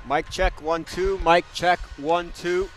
Mic check 1 2. Mic check 1 2.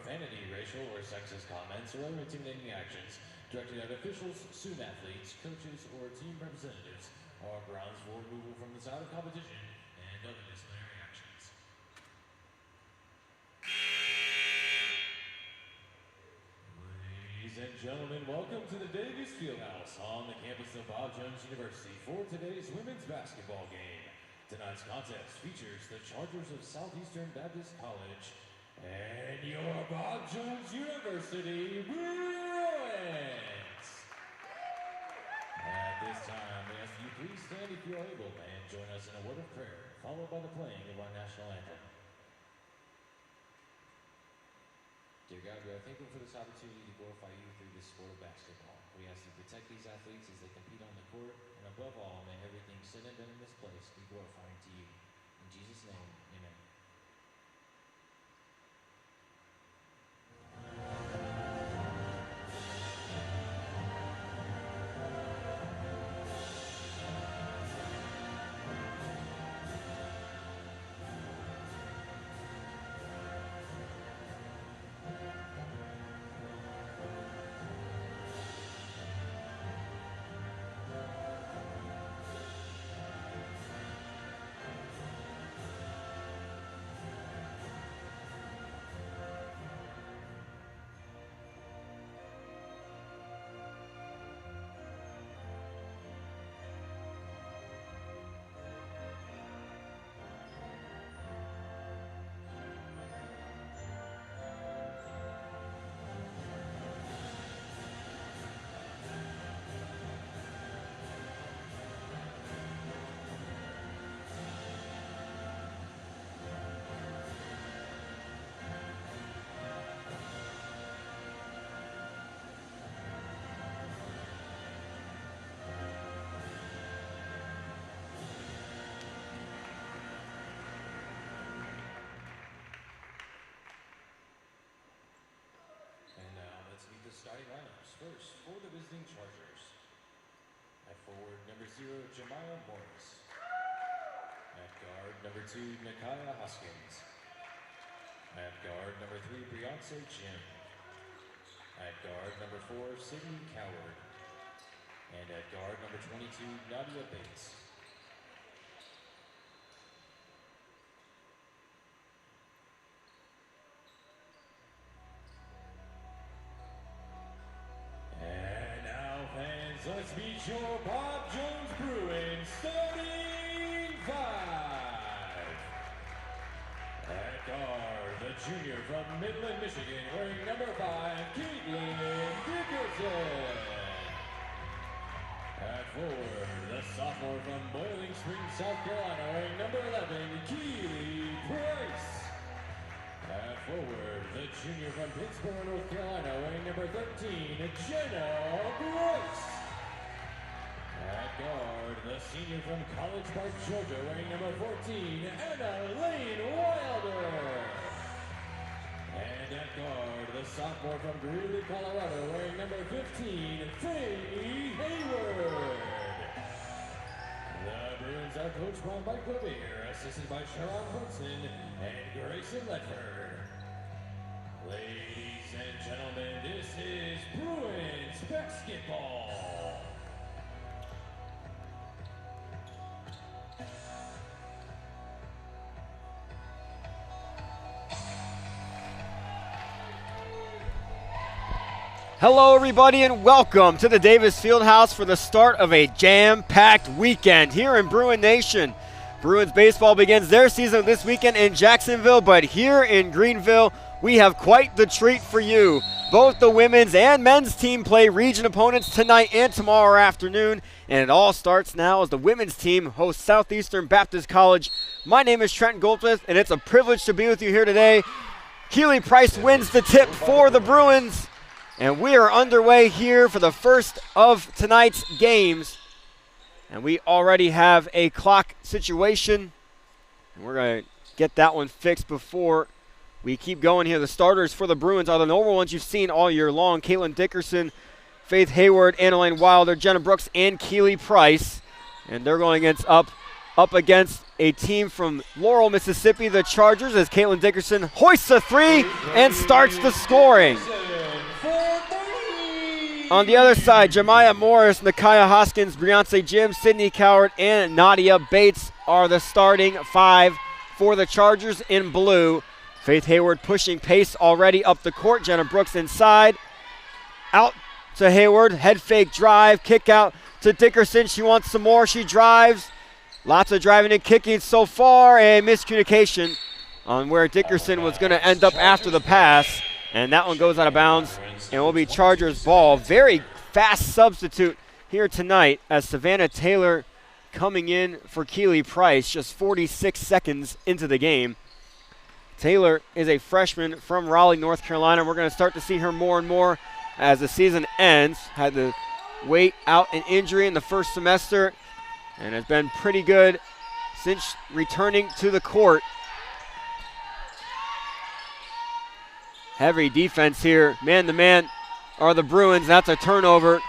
profanity, racial or sexist comments, or other intimidating actions directed at officials, student athletes, coaches, or team representatives are grounds for removal from the side of competition and other disciplinary actions. Ladies and gentlemen, welcome to the Davis Fieldhouse on the campus of Bob Jones University for today's women's basketball game. Tonight's contest features the Chargers of Southeastern Baptist College and your Bob Jones University Bruins. At this time, we ask you please stand if you are able and join us in a word of prayer, followed by the playing of our national anthem. Dear God, we are thankful for this opportunity to glorify you through this sport of basketball. We ask you to protect these athletes as they compete on the court, and above all, may everything said and done in this place be glorifying to you. In Jesus' name, amen. Starting lineups. First, for the visiting Chargers. At forward, number 0, Jemiah Morris. At guard, number 2, Nakiah Hoskins. At guard, number 3, Beyonce Jim. At guard, number 4, Sydney Coward. And at guard, number 22, Nadia Bates. Let's meet your Bob Jones Bruins starting 5. At guard, the junior from Midland, Michigan, wearing number 5, Caitlin Dickerson. At forward, the sophomore from Boiling Springs, South Carolina, wearing number 11, Keely Price. At forward, the junior from Pittsburgh, North Carolina, wearing number 13, Jenna Bryce. At guard, the senior from College Park, Georgia, wearing number 14, Anna Lane Wilder. And at guard, the sophomore from Greeley, Colorado, wearing number 15, Faye Hayward. The Bruins are coached by Mike Levere, assisted by Sharon Brunson and Grayson Ledford. Ladies and gentlemen, this is Bruins basketball. Hello, everybody, and welcome to the Davis Fieldhouse for the start of a jam-packed weekend here in Bruin Nation. Bruins baseball begins their season this weekend in Jacksonville, but here in Greenville, we have quite the treat for you. Both the women's and men's team play region opponents tonight and tomorrow afternoon, and it all starts now as the women's team hosts Southeastern Baptist College. My name is Trent Goldsmith, and it's a privilege to be with you here today. Keely Price wins the tip for the Bruins. And we are underway here for the first of tonight's games. And we already have a clock situation. And we're going to get that one fixed before we keep going here. The starters for the Bruins are the normal ones you've seen all year long. Caitlin Dickerson, Faith Hayward, Anna-Lane Wilder, Jenna Brooks, and Keely Price. And they're going up against a team from Laurel, Mississippi, the Chargers, as Caitlin Dickerson hoists a three and starts the scoring. On the other side, Jemiah Morris, Nakia Hoskins, Briance Jim, Sydney Coward, and Nadia Bates are the starting five for the Chargers in blue. Faith Hayward pushing pace already up the court. Jenna Brooks inside. Out to Hayward, head fake drive, kick out to Dickerson. She wants some more, she drives. Lots of driving and kicking so far, and miscommunication on where Dickerson was going to end up after the pass, and that one goes out of bounds and will be Chargers ball. Very fast substitute here tonight as Savannah Taylor coming in for Keely Price just 46 seconds into the game. Taylor is a freshman from Raleigh, North Carolina. We're going to start to see her more and more as the season ends. Had to wait out an injury in the first semester and has been pretty good since returning to the court. Heavy defense here. Man-to-man are the Bruins. That's a turnover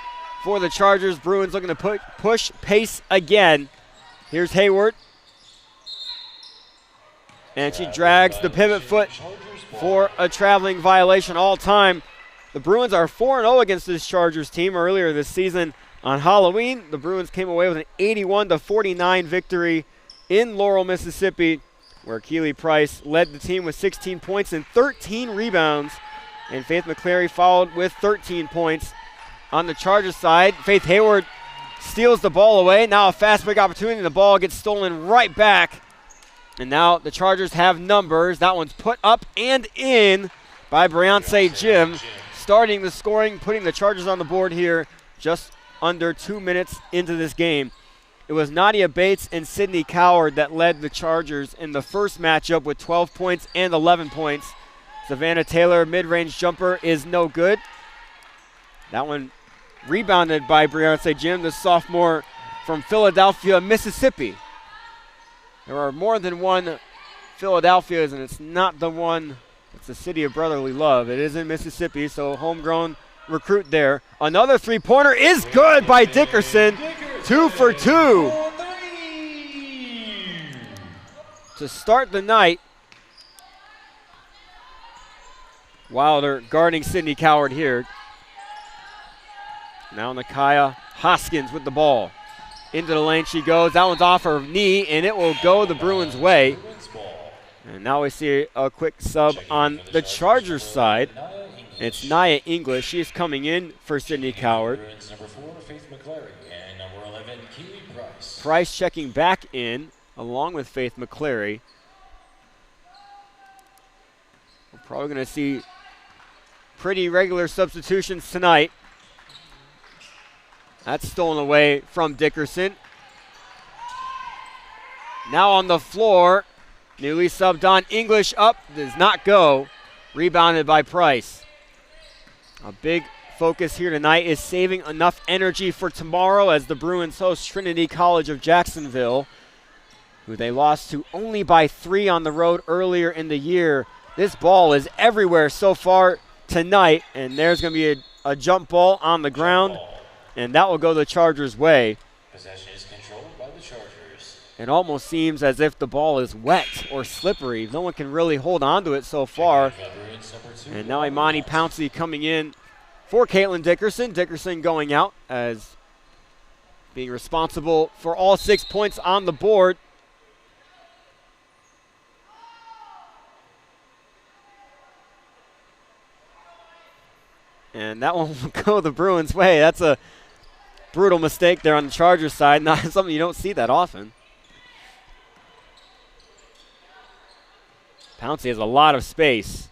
for the Chargers. Bruins looking to push pace again. Here's Hayward. And she drags the pivot foot for a traveling violation all time. The Bruins are 4-0 against this Chargers team. Earlier this season on Halloween, the Bruins came away with an 81-49 victory in Laurel, Mississippi, where Keely Price led the team with 16 points and 13 rebounds. And Faith McClary followed with 13 points. On the Chargers side, Faith Hayward steals the ball away. Now a fast break opportunity. The ball gets stolen right back. And now the Chargers have numbers. That one's put up and in by Briance Jim, starting the scoring, putting the Chargers on the board here just under 2 minutes into this game. It was Nadia Bates and Sydney Coward that led the Chargers in the first matchup with 12 points and 11 points. Savannah Taylor, mid-range jumper, is no good. That one rebounded by Briance Jim, the sophomore from Philadelphia, Mississippi. There are more than one Philadelphias, and it's not the one, it's the city of brotherly love. It is in Mississippi, so homegrown recruit there. Another three-pointer is good by Dickerson. 2 for 2 to start the night. Wilder guarding Sydney Coward here. Now Nakia Hoskins with the ball. Into the lane she goes. That one's off her knee, and it will go the Bruins' way. And now we see a quick sub on the Chargers side. It's Nia English. She is coming in for Sydney Coward. Number 4, Faith McClary, and number 11, Keely Price. Price checking back in along with Faith McClary. We're probably going to see pretty regular substitutions tonight. That's stolen away from Dickerson. Now on the floor, newly subbed on English up, does not go. Rebounded by Price. A big focus here tonight is saving enough energy for tomorrow as the Bruins host Trinity College of Jacksonville, who they lost to only by 3 on the road earlier in the year. This ball is everywhere so far tonight, and there's going to be a jump ball on the ground, and that will go the Chargers' way. Possession is controlled by the Chargers. It almost seems as if the ball is wet or slippery. No one can really hold on to it so far. And now Imani Pouncey coming in for Caitlin Dickerson. Dickerson going out as being responsible for all 6 points on the board. And that one will go the Bruins' way. That's a brutal mistake there on the Chargers side. Not something you don't see that often. Pouncey has a lot of space.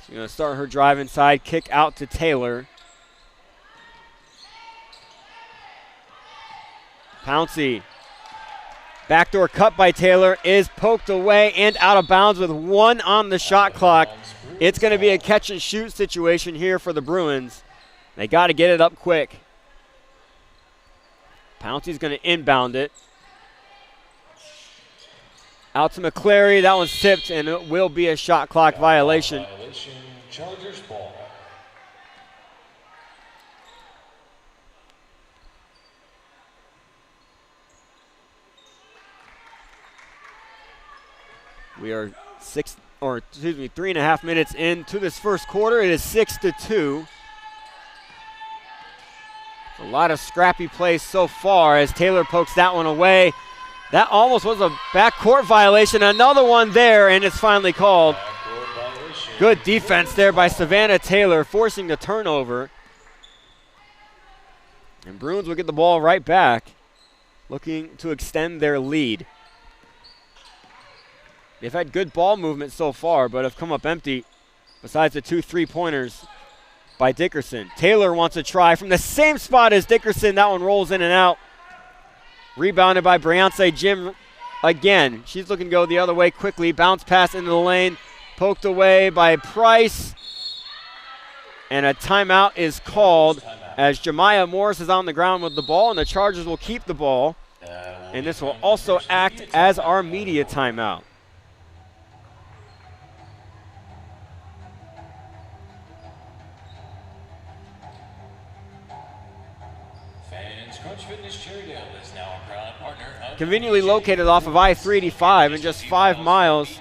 She's going to start her drive inside, kick out to Taylor. Pouncey, backdoor cut by Taylor, is poked away and out of bounds with 1 on the shot clock. It's going to be a catch and shoot situation here for the Bruins. They got to get it up quick. Pouncey's going to inbound it. Out to McClary. That one's tipped, and it will be a shot clock violation. Chargers ball. We are 3.5 minutes into this first quarter. It is 6-2. A lot of scrappy plays so far as Taylor pokes that one away. That almost was a backcourt violation. Another one there, and it's finally called. Good defense there by Savannah Taylor, forcing the turnover. And Bruins will get the ball right back, looking to extend their lead. They've had good ball movement so far, but have come up empty besides the 2 3-pointers by Dickerson. Taylor wants to try from the same spot as Dickerson. That one rolls in and out. Rebounded by Briance Jim again. She's looking to go the other way quickly. Bounce pass into the lane. Poked away by Price. And a timeout is called as Jemiah Morris is on the ground with the ball, and the Chargers will keep the ball. And this will also act as our media timeout. Conveniently located off of I-385 and just 5 miles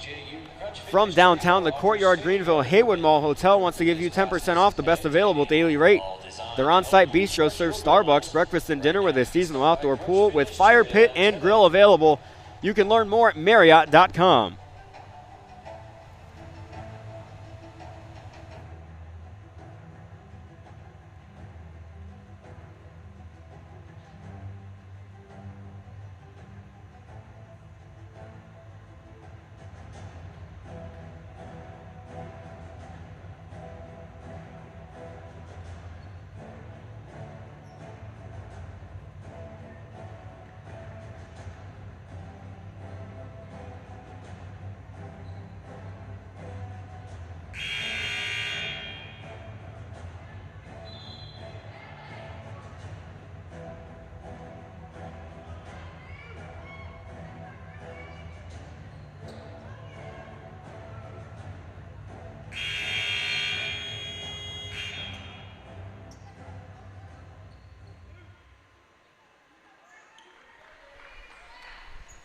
from downtown, the Courtyard Greenville Haywood Mall Hotel wants to give you 10% off the best available daily rate. Their on-site bistro serves Starbucks breakfast and dinner with a seasonal outdoor pool with fire pit and grill available. You can learn more at Marriott.com.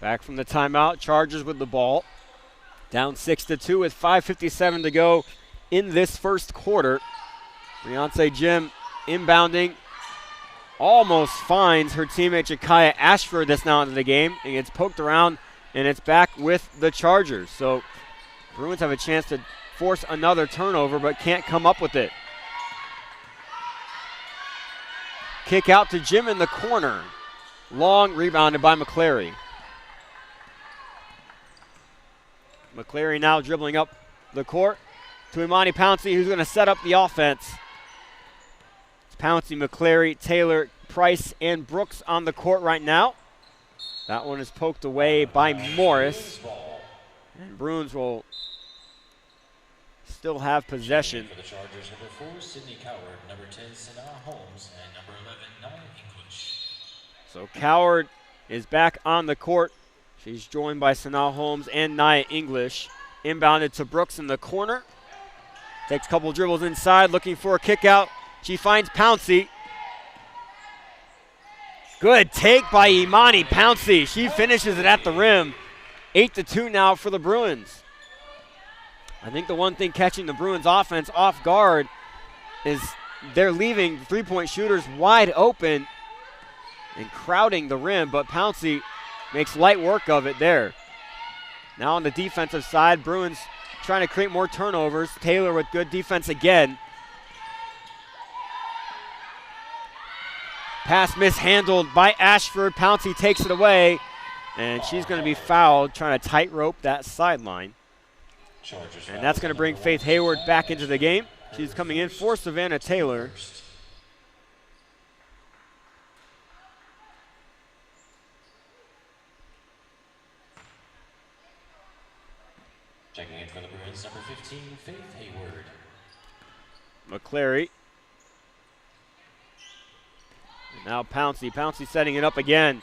Back from the timeout, Chargers with the ball. Down 6-2 with 5:57 to go in this first quarter. Briance Jim inbounding. Almost finds her teammate Jakaya Ashford that's now into the game. It gets poked around, and it's back with the Chargers. So Bruins have a chance to force another turnover, but can't come up with it. Kick out to Jim in the corner. Long rebounded by McClary. McClary now dribbling up the court to Imani Pouncey, who's going to set up the offense. It's Pouncey, McClary, Taylor, Price, and Brooks on the court right now. That one is poked away by Morris. And Bruins will still have possession. For the Chargers, number 4, Sydney Coward, number 10, Sanaa Holmes, and number 11, Nia English. So Coward is back on the court. She's joined by Sanaa Holmes and Nia English. Inbounded to Brooks in the corner. Takes a couple dribbles inside, looking for a kick out. She finds Pouncey. Good take by Imani Pouncey. She finishes it at the rim. 8-2 now for the Bruins. I think the one thing catching the Bruins offense off guard is they're leaving three-point shooters wide open and crowding the rim, but Pouncey makes light work of it there. Now on the defensive side, Bruins trying to create more turnovers. Taylor with good defense again. Pass mishandled by Ashford. Pouncey takes it away, and she's going to be fouled trying to tightrope that sideline. And that's going to bring Faith Hayward back into the game. She's coming in for Savannah Taylor. Checking in for the Bruins, number 15, Faith Hayward. McClary. And now Pouncey. Pouncey setting it up again.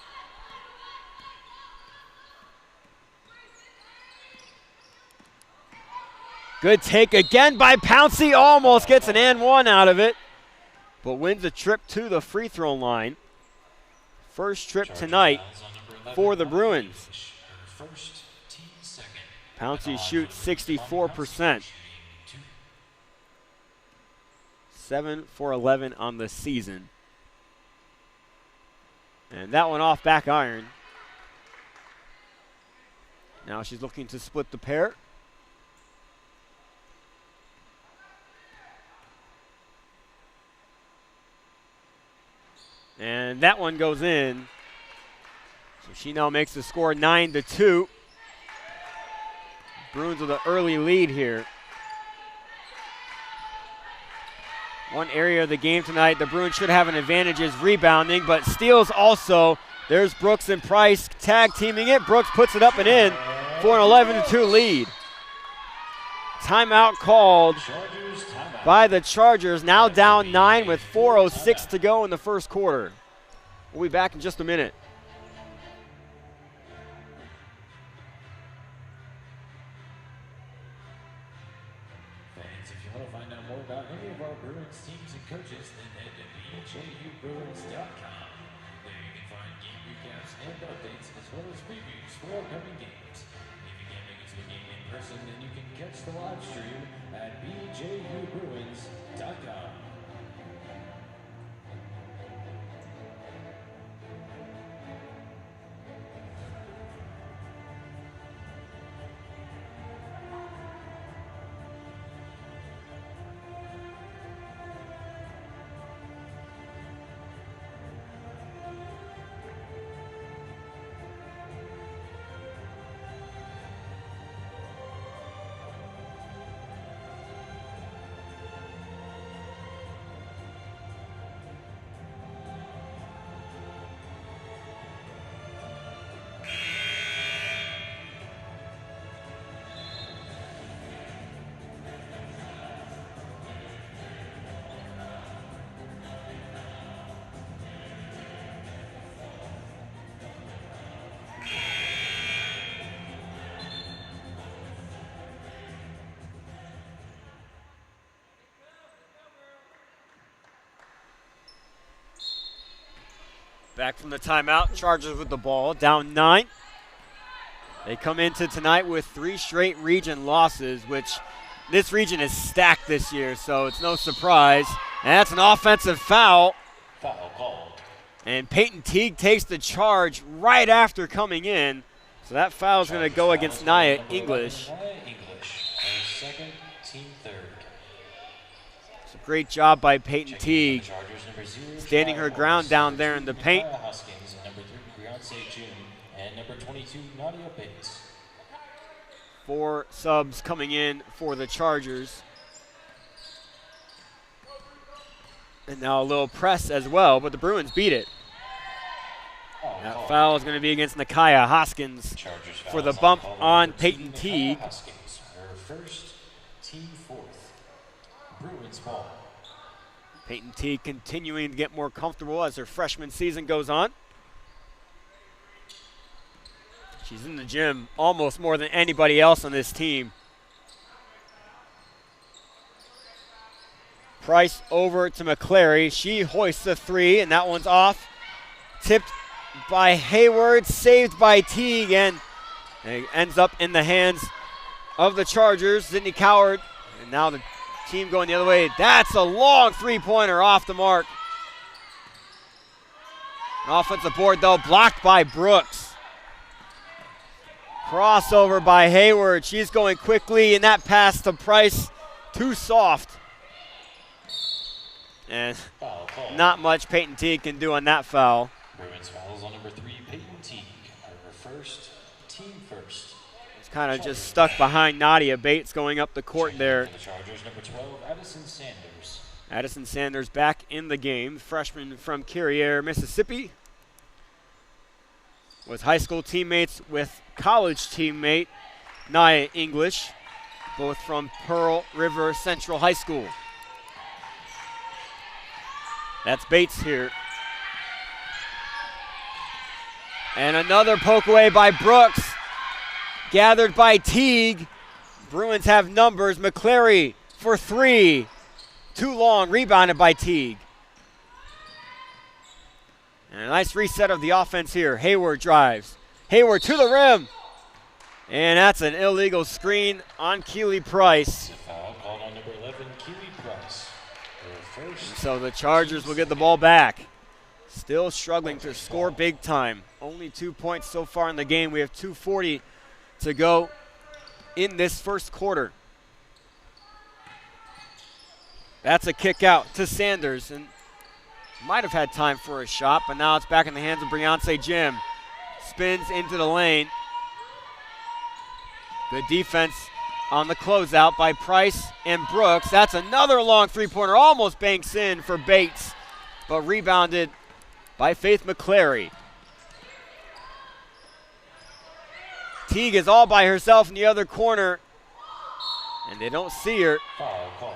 Good take again by Pouncey. Almost gets an and one out of it, but wins a trip to the free throw line. First trip tonight for the Bruins. Pouncey shoots 64%. 7 for 11 on the season. And that one off back iron. Now she's looking to split the pair. And that one goes in. So she now makes the score 9-2. Bruins with an early lead here. One area of the game tonight the Bruins should have an advantage is rebounding, but steals also. There's Brooks and Price tag teaming it. Brooks puts it up and in for an 11-2 lead. Timeout called by the Chargers, now down 9 with 4:06 to go in the first quarter. We'll be back in just a minute. Fans, if you want to find out more about any of our Bruins teams and coaches, then head to bjubruins.com. There you can find game recaps and updates, as well as previews for upcoming games. If you can't make it to the game in person, then you can catch the live stream at bjubruins.com. Back from the timeout, Chargers with the ball, down 9. They come into tonight with 3 straight region losses, which this region is stacked this year, so it's no surprise. And that's an offensive foul. Foul called. And Peyton Teague takes the charge right after coming in. So that foul is going to go against Nia English. Nia English, our second, team third. It's a great job by Peyton Teague, standing her ground down there in the paint. Hoskins, and number 3, Beyonce June, and number 22, Nadia Bates. 4 subs coming in for the Chargers. And now a little press as well, but the Bruins beat it. That foul is going to be against Nakia Hoskins for the bump on Peyton Teague. Hoskins, her first, team fourth. Bruins ball. Peyton Teague continuing to get more comfortable as her freshman season goes on. She's in the gym almost more than anybody else on this team. Price over to McClary. She hoists a 3, and that one's off. Tipped by Hayward, saved by Teague, and it ends up in the hands of the Chargers. Sydney Coward, and now the team going the other way. That's a long 3-pointer off the mark. An offensive board, though, blocked by Brooks. Crossover by Hayward. She's going quickly, and that pass to Price, too soft. And not much Peyton Teague can do on that foul. Bruins fouls on number 3, Peyton Teague, her first, team first. It's kind of just stuck behind Nadia Bates going up the court there. The Chargers, number 12, Addison Sanders. Addison Sanders back in the game, freshman from Carriere, Mississippi. Was high school teammates with college teammate Nia English, both from Pearl River Central High School. That's Bates here. And another poke away by Brooks, gathered by Teague. Bruins have numbers. McClary for 3. Too long, rebounded by Teague. And a nice reset of the offense here. Hayward drives. Hayward to the rim. And that's an illegal screen on Keely Price. A foul called on number 11, Keely Price. And so the Chargers will get the ball back. Still struggling to score big time. Only 2 points so far in the game. We have 2:40 to go in this first quarter. That's a kick out to Sanders, and might have had time for a shot, but now it's back in the hands of Beyonce Jim. Spins into the lane. Good defense on the closeout by Price and Brooks. That's another long three-pointer, almost banks in for Bates, but rebounded by Faith McClary. Teague is all by herself in the other corner, and they don't see her. Foul called.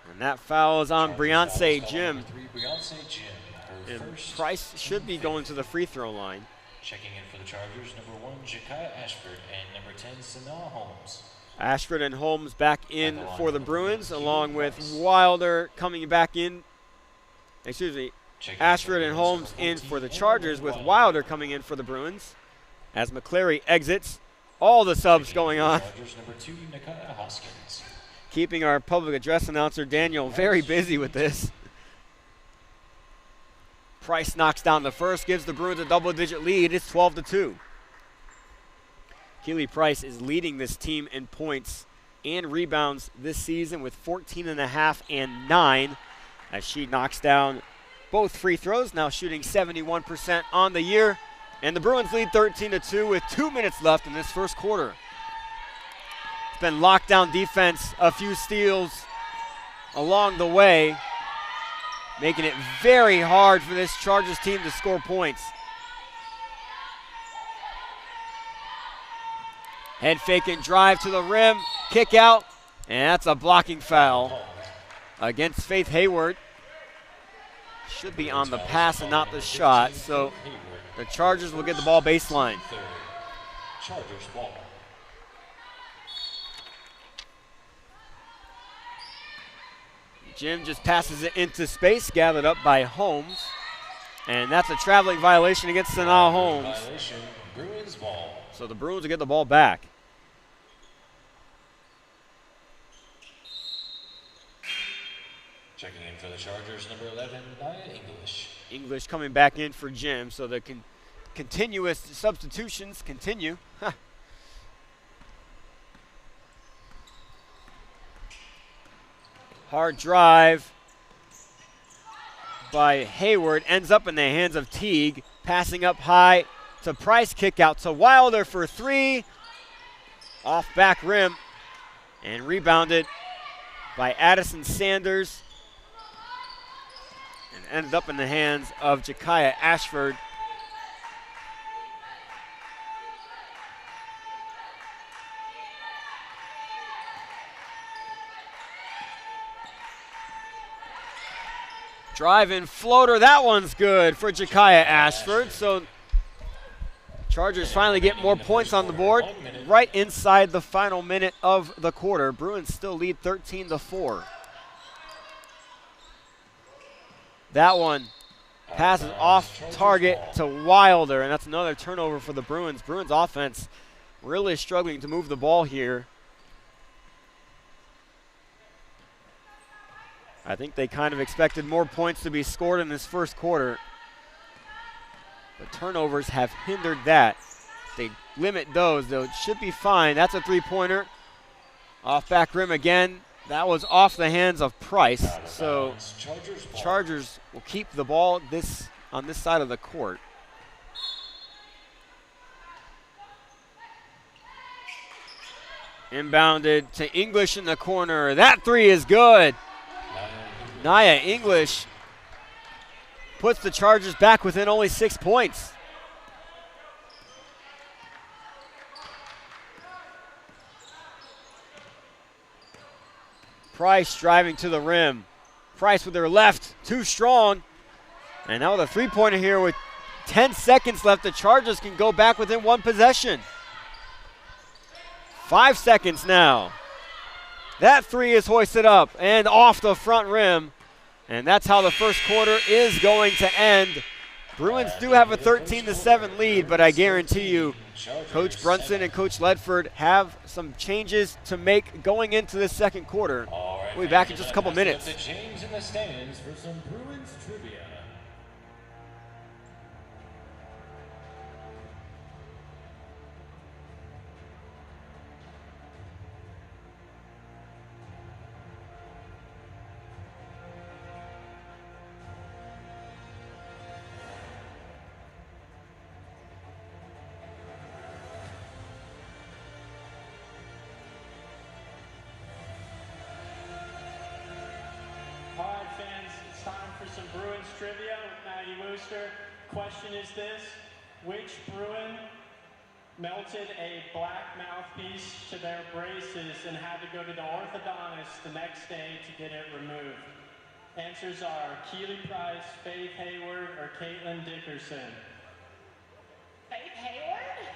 And that foul is on Beyonce Jim. Beyonce Jim. And Price should be going to the free throw line. Checking in for the Chargers, number 1, Jekiah Ashford, and number 10, Sanaa Holmes. Ashford and Holmes back in for the Bruins, along with Wilder coming back in. Excuse me, Ashford and Holmes in for the Chargers, with Wilder coming in for the Bruins. As McClary exits, all the subs going on. Chargers, number 2, Nikiah Hoskins. Keeping our public address announcer, Daniel, very busy with this. Price knocks down the first, gives the Bruins a double-digit lead. It's 12-2. Keely Price is leading this team in points and rebounds this season with 14.5 and 9 as she knocks down both free throws, now shooting 71% on the year. And the Bruins lead 13-2 with 2 minutes left in this first quarter. It's been lockdown defense, a few steals along the way, making it very hard for this Chargers team to score points. Head fake and drive to the rim, kick out, and that's a blocking foul against Faith Hayward. Should be on the pass and not the shot, so the Chargers will get the ball baseline. Chargers ball. Jim just passes it into space, gathered up by Holmes. And that's a traveling violation against Sanaa Holmes. Violation, Bruins ball. So the Bruins will get the ball back. Checking in for the Chargers, number 11, Nia English. English coming back in for Jim, so the continuous substitutions continue. Hard drive by Hayward, ends up in the hands of Teague, passing up high to Price, kick out to Wilder for three, off back rim, and rebounded by Addison Sanders, and ended up in the hands of Jekiah Ashford. Drive-in floater, that one's good for Jekiah Ashford. So Chargers finally get more points on the board right inside the final minute of the quarter. Bruins still lead 13-4. That one passes off target to Wilder, and that's another turnover for the Bruins. Bruins offense really struggling to move the ball here. I think they kind of expected more points to be scored in this first quarter. But turnovers have hindered that. They limit those, though. It should be fine. That's a three-pointer. Off back rim again. That was off the hands of Price. So Chargers will keep the ball on this side of the court. Inbounded to English in the corner. That three is good. Nia English puts the Chargers back within only 6 points. Price driving to the rim. Price with her left, too strong. And now with a three-pointer here with 10 seconds left, the Chargers can go back within one possession. 5 seconds now. That three is hoisted up and off the front rim. And that's how the first quarter is going to end. Bruins do have a 13-7 lead, but I guarantee you Coach Brunson and Coach Ledford have some changes to make going into the second quarter. We'll be back in just a couple minutes. The change in the stands for some Bruins trivia. Trivia with Maggie Wooster. Question is this: which Bruin melted a black mouthpiece to their braces and had to go to the orthodontist the next day to get it removed? Answers are Keely Price, Faith Hayward, or Caitlin Dickerson. Faith Hayward?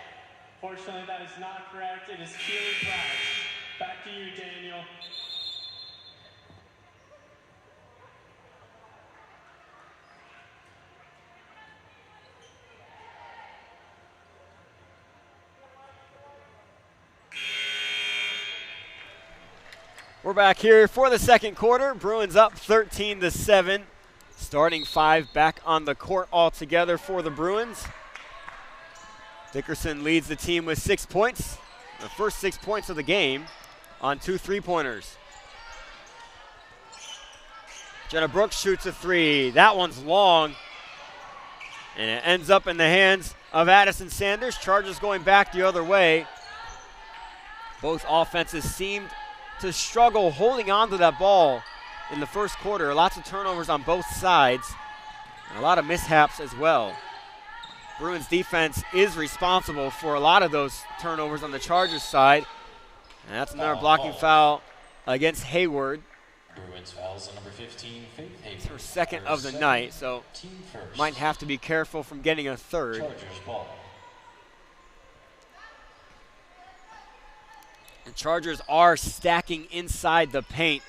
Fortunately, that is not correct. It is Keely Price. Back to you, Daniel. We're back here for the second quarter. Bruins up 13-7. Starting five back on the court altogether for the Bruins. Dickerson leads the team with 6 points. The first 6 points of the game on 2 3-pointers. Jenna Brooks shoots a three. That one's long. And it ends up in the hands of Addison Sanders. Chargers going back the other way. Both offenses seemed to struggle holding on to that ball in the first quarter. Lots of turnovers on both sides, and a lot of mishaps as well. Bruins defense is responsible for a lot of those turnovers on the Chargers side, and that's another blocking foul against Hayward. Bruins fouls on number 15, Faith Hayward. It's her second of the night, so might have to be careful from getting a third. Chargers ball. The Chargers are stacking inside the paint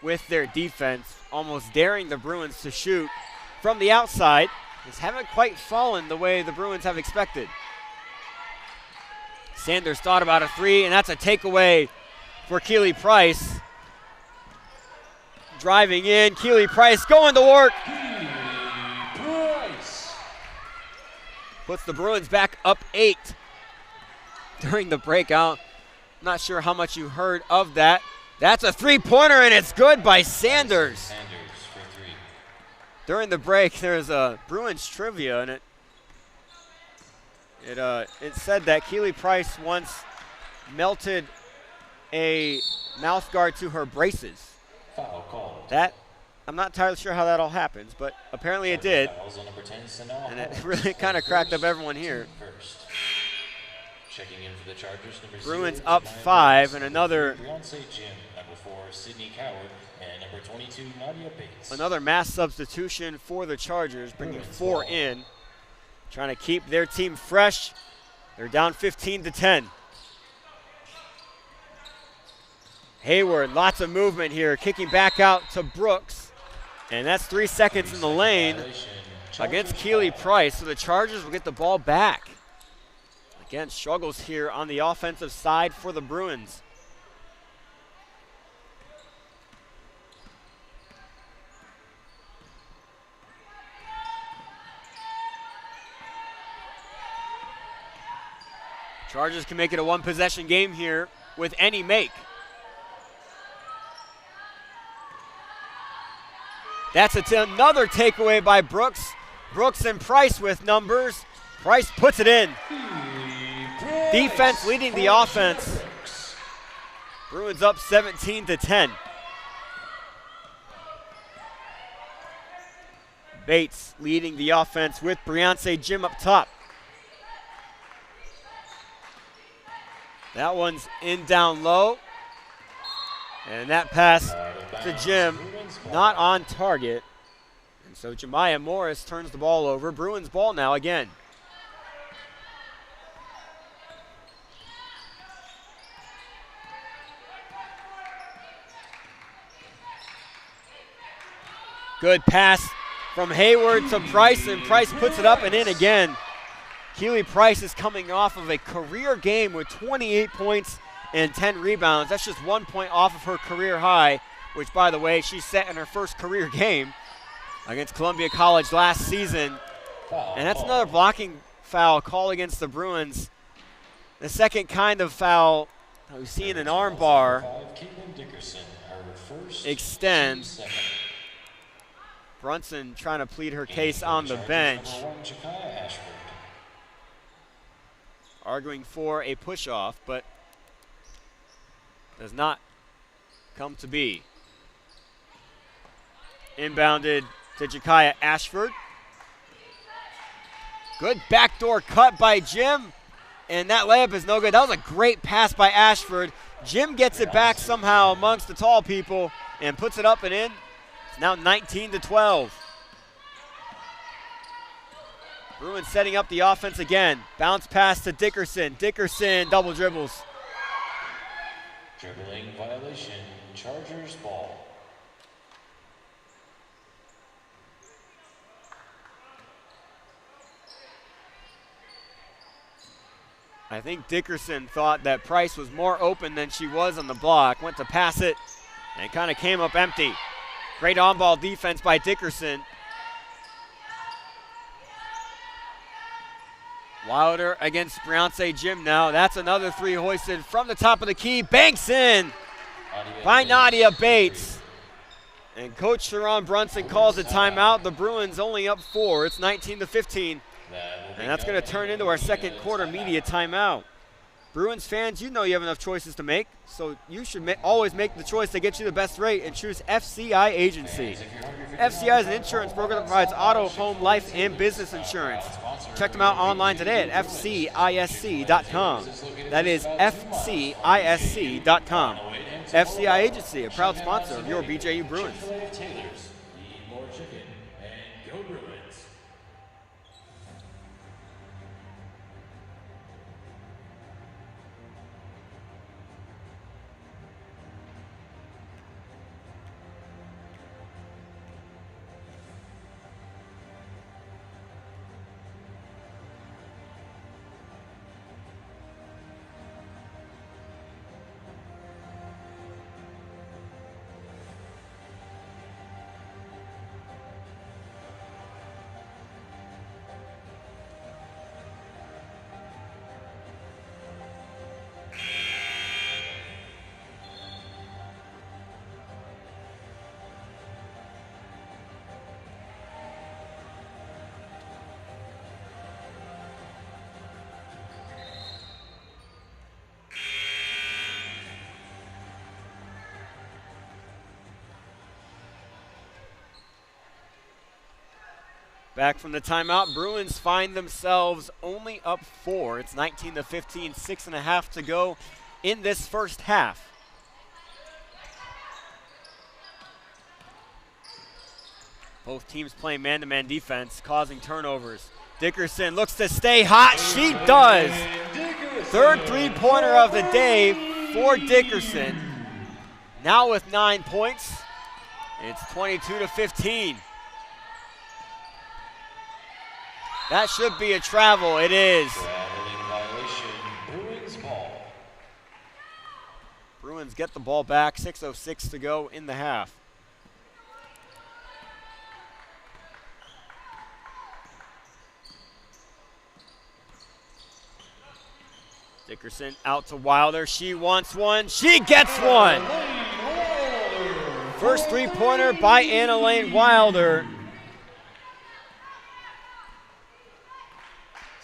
with their defense, almost daring the Bruins to shoot from the outside. Just haven't quite fallen the way the Bruins have expected. Sanders thought about a three, and that's a takeaway for Keely Price. Driving in, Keely Price going to work. Price. Puts the Bruins back up 8 during the breakout. Not sure how much you heard of that. That's a three-pointer, and it's good by Sanders. Sanders for three. During the break, there's a Bruins trivia, and it said that Keely Price once melted a mouth guard to her braces. Foul called. That, I'm not entirely sure how that all happens, but apparently it did. Fouls on number 10, Sanaa And it Hall. really kind of cracked up everyone here. First. Checking in for the Chargers, number Bruins 0, up Jemiah 5, Bates, and another Beyonce Jim, number 4, Sydney Coward, and number 22, Nadia Bates. Another mass substitution for the Chargers, bringing 4 in, trying to keep their team fresh. They're down 15-10. Hayward, lots of movement here, kicking back out to Brooks, and that's 3 seconds in the lane against Keely Price, so the Chargers will get the ball back. Again, struggles here on the offensive side for the Bruins. Chargers can make it a one-possession game here with any make. That's another takeaway by Brooks. Brooks and Price with numbers. Price puts it in. Defense leading the offense. Bruins up 17-10. Bates leading the offense with Beyonce Jim up top. That one's in down low. And that pass to Jim, not on target. And so Jemiah Morris turns the ball over. Bruins ball now again. Good pass from Hayward to Price, and Price puts it up and in again. Keely Price is coming off of a career game with 28 points and 10 rebounds. That's just 1 point off of her career high, which, by the way, she set in her first career game against Columbia College last season. And that's another blocking foul call against the Bruins. The second kind of foul that we've seen an arm bar extend. Brunson trying to plead her case on the bench, arguing for a push-off, but does not come to be. Inbounded to Jakaya Ashford. Good backdoor cut by Jim, and that layup is no good. That was a great pass by Ashford. Jim gets it back somehow amongst the tall people and puts it up and in. It's now 19-12. Bruins setting up the offense again. Bounce pass to Dickerson. Dickerson double dribbles. Dribbling violation, Chargers ball. I think Dickerson thought that Price was more open than she was on the block. Went to pass it and kind of came up empty. Great on-ball defense by Dickerson. Wilder against Briance Jim now. That's another three hoisted from the top of the key. Banks in by Nadia Bates. And Coach Sharon Brunson calls a timeout. The Bruins only up 4. It's 19-15. And that's going to turn into our second quarter media timeout. Bruins fans, you know you have enough choices to make, so you should always make the choice that gets you the best rate and choose FCI Agency. FCI is an insurance broker that provides auto, home, life, and business insurance. Check them out online today at fcisc.com. That is fcisc.com. FCI Agency, a proud sponsor of your BJU Bruins. More chicken and go Bruins. Back from the timeout, Bruins find themselves only up 4. It's 19-15, 6.5 to go in this first half. Both teams playing man-to-man defense, causing turnovers. Dickerson looks to stay hot. She does. Third three-pointer of the day for Dickerson. Now with 9 points, it's 22-15. That should be a travel. It is. Traveling violation, Bruins ball. Bruins get the ball back. 6:06 to go in the half. Dickerson out to Wilder. She wants one. She gets one. First three-pointer by Anna Lane Wilder.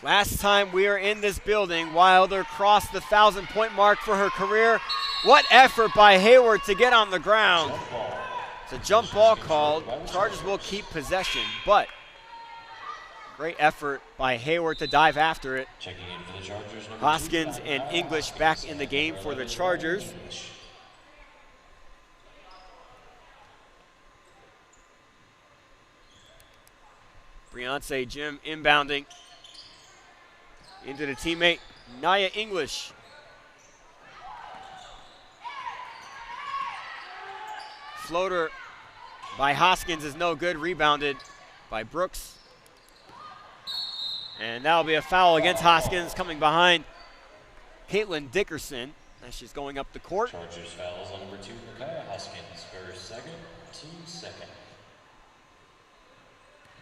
Last time we were in this building, Wilder crossed the 1,000-point mark for her career. What effort by Hayward to get on the ground. It's a jump ball called. Chargers will keep possession, but great effort by Hayward to dive after it. Checking in for the Chargers, Hoskins and English back in the game for the Chargers. Briance Jim inbounding into the teammate, Nia English. Floater by Hoskins is no good, rebounded by Brooks. And that'll be a foul against Hoskins coming behind Caitlin Dickerson as she's going up the court. Chargers fouls on number 2, Micaiah Hoskins, for second, team second.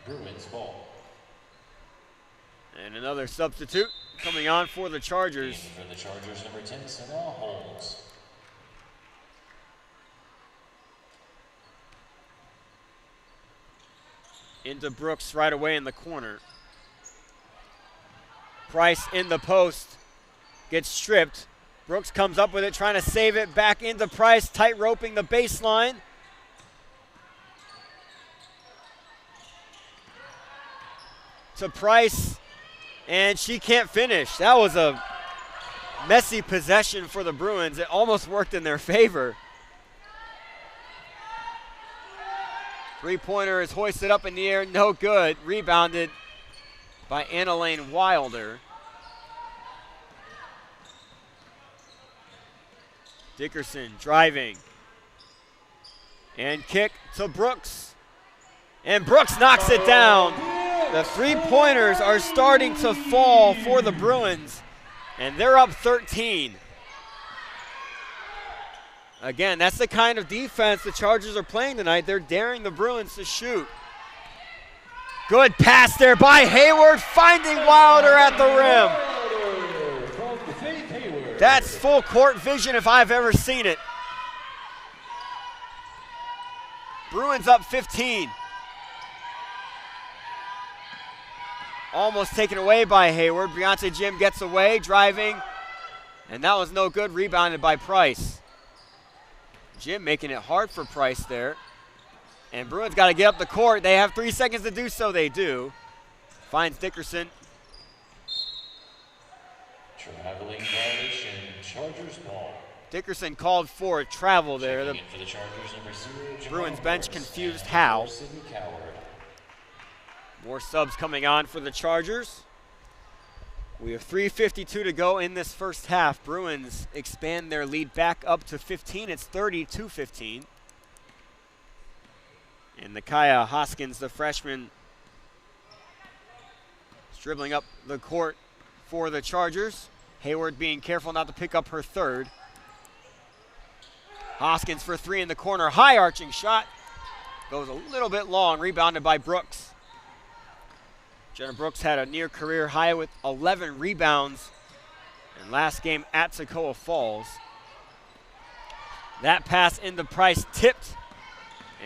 Bruins ball. And another substitute coming on for the Chargers. And for the Chargers, number 10, Sarah Holmes. Into Brooks right away in the corner. Price in the post. Gets stripped. Brooks comes up with it, trying to save it. Back into Price, tight roping the baseline. To Price, and she can't finish. That was a messy possession for the Bruins. It almost worked in their favor. Three-pointer is hoisted up in the air, no good. Rebounded by Anna-Lane Wilder. Dickerson driving. And kick to Brooks. And Brooks knocks it down. The three-pointers are starting to fall for the Bruins, and they're up 13. Again, that's the kind of defense the Chargers are playing tonight. They're daring the Bruins to shoot. Good pass there by Hayward, finding Wilder at the rim. That's full court vision if I've ever seen it. Bruins up 15. Almost taken away by Hayward. Beyonce Jim gets away, driving, and that was no good. Rebounded by Price. Jim making it hard for Price there. And Bruins got to get up the court. They have 3 seconds to do so. They do. Finds Dickerson. Traveling violation, Chargers ball. Dickerson called for a travel there. The For the Chargers, number 0, Bruins bench confused how. Sydney Coward. More subs coming on for the Chargers. We have 3:52 to go in this first half. Bruins expand their lead back up to 15. It's 30-15. And Micaiah Hoskins, the freshman, is dribbling up the court for the Chargers. Hayward being careful not to pick up her third. Hoskins for three in the corner. High arching shot. Goes a little bit long. Rebounded by Brooks. Jenna Brooks had a near career high with 11 rebounds in last game at Toccoa Falls. That pass into Price tipped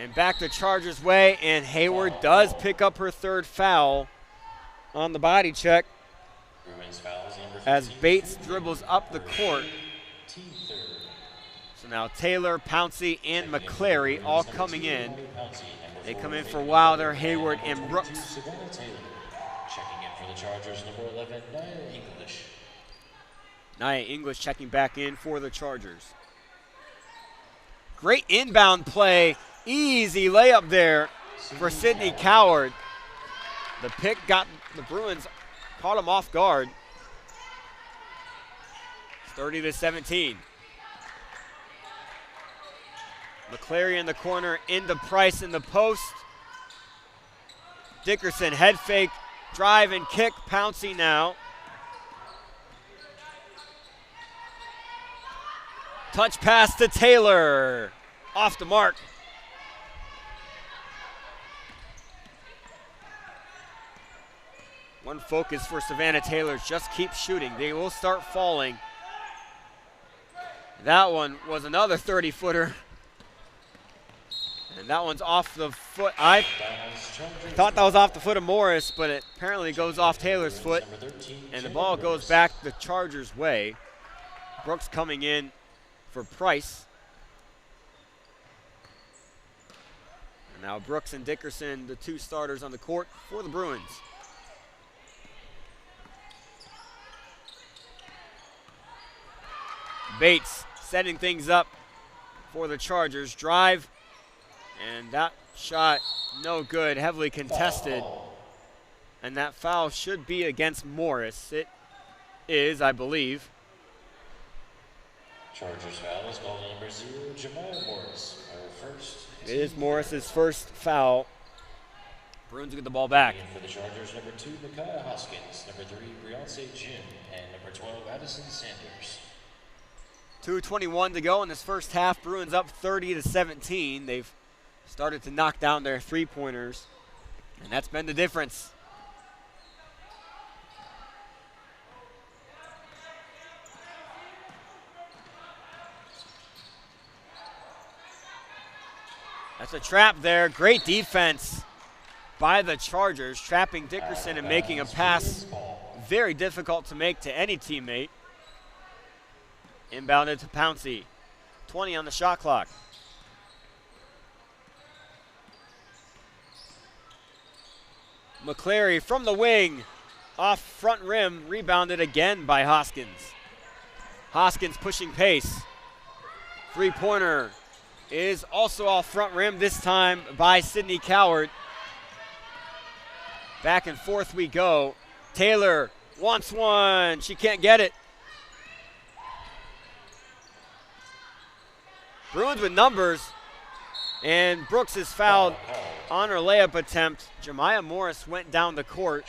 and back the Chargers' way, and Hayward does pick up her third foul on the body check as Bates dribbles up the court. So now Taylor, Pouncey, and McClary all coming in. They come in for Wilder, Hayward, and Brooks. Checking in for the Chargers, number 11, Nia English. Nia English checking back in for the Chargers. Great inbound play. Easy layup there for Sydney Coward. The pick got the Bruins, caught them off guard. It's 30-17. McClary in the corner, into Price in the post. Dickerson head fake, drive and kick. Pouncey now. Touch pass to Taylor. Off the mark. One focus for Savannah Taylor, just keep shooting. They will start falling. That one was another 30-footer. And that one's off the foot. I thought that was off the foot of Morris, but it apparently goes off Taylor's foot. And the ball goes back the Chargers' way. Brooks coming in for Price. And now Brooks and Dickerson, the two starters on the court for the Bruins. Bates setting things up for the Chargers. Drive, and that shot no good, heavily contested. And that foul should be against Morris. It is, I believe. Chargers foul is called number 0, Jemiah Morris. Our first. It is Morris's first foul. Bruins get the ball back. And for the Chargers, number 2, Micaiah Hoskins, number 3, Beyonce Jim, and number 12, Addison Sanders. 2:21 to go in this first half. Bruins up 30-17. They've started to knock down their three-pointers, and that's been the difference. That's a trap there. Great defense by the Chargers, trapping Dickerson and making a pass very difficult to make to any teammate. Inbounded to Pouncey. 20 on the shot clock. McCleary from the wing, off front rim, rebounded again by Hoskins. Hoskins pushing pace. Three-pointer is also off front rim, this time by Sydney Coward. Back and forth we go. Taylor wants one. She can't get it. Bruins with numbers. And Brooks is fouled on her layup attempt. Jemiah Morris went down the court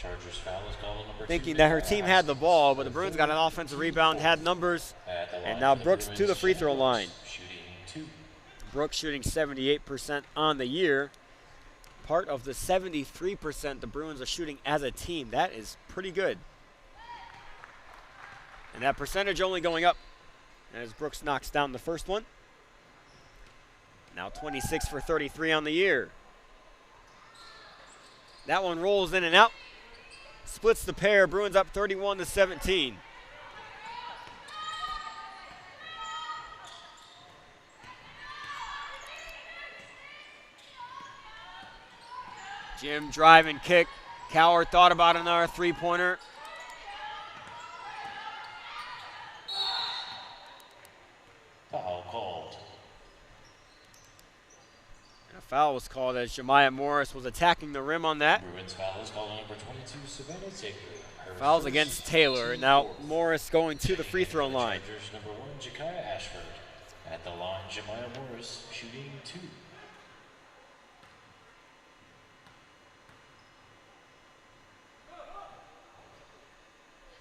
thinking that her team had the ball, but the Bruins got an offensive rebound, had numbers, and now Brooks to the free throw line. Brooks shooting 78% on the year. Part of the 73% the Bruins are shooting as a team. That is pretty good. And that percentage only going up as Brooks knocks down the first one. Now 26 for 33 on the year. That one rolls in and out. Splits the pair. Bruins up 31-17. Jim drive and kick. Coward thought about another three-pointer. Foul called. And a foul was called as Jemiah Morris was attacking the rim on that. Bruins foul is called on number 22, Savannah Taylor. Fouls against Taylor. Now Morris going to the free throw line. Chargers, number 1, Ja'Kiah Ashford. At the line, Jemiah Morris shooting 2.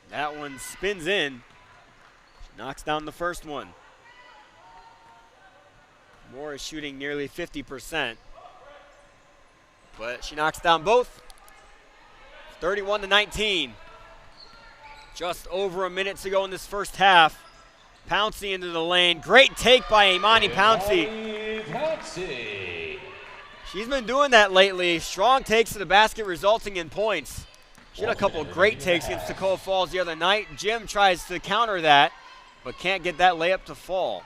That one spins in. She knocks down the first one. Morris shooting nearly 50%. But she knocks down both. 31-19. Just over a minute to go in this first half. Pouncey into the lane. Great take by Imani Pouncey. She's been doing that lately. Strong takes to the basket resulting in points. She had a couple great takes against Toccoa Falls the other night. Jim tries to counter that, but can't get that layup to fall.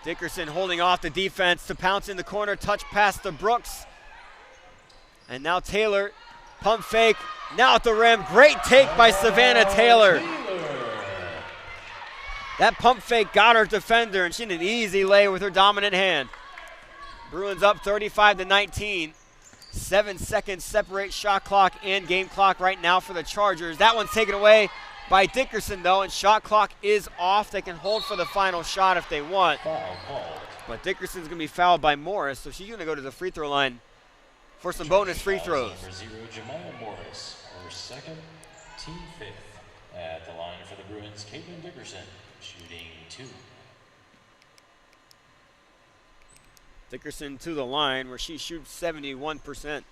Dickerson holding off the defense to Pounce in the corner. Touch pass to Brooks. And now Taylor, pump fake, now at the rim. Great take by Savannah Taylor. That pump fake got her defender, and she had an easy lay with her dominant hand. Bruins up 35-19. 7 seconds separate shot clock and game clock right now for the Chargers. That one's taken away by Dickerson, though, and shot clock is off. They can hold for the final shot if they want. But Dickerson's going to be fouled by Morris, so she's going to go to the free throw line for some bonus free throws. Number 0, Jemiah Morris, her second, team 5th. At the line for the Bruins, Caitlin Dickerson, shooting 2. Dickerson to the line where she shoots 71%.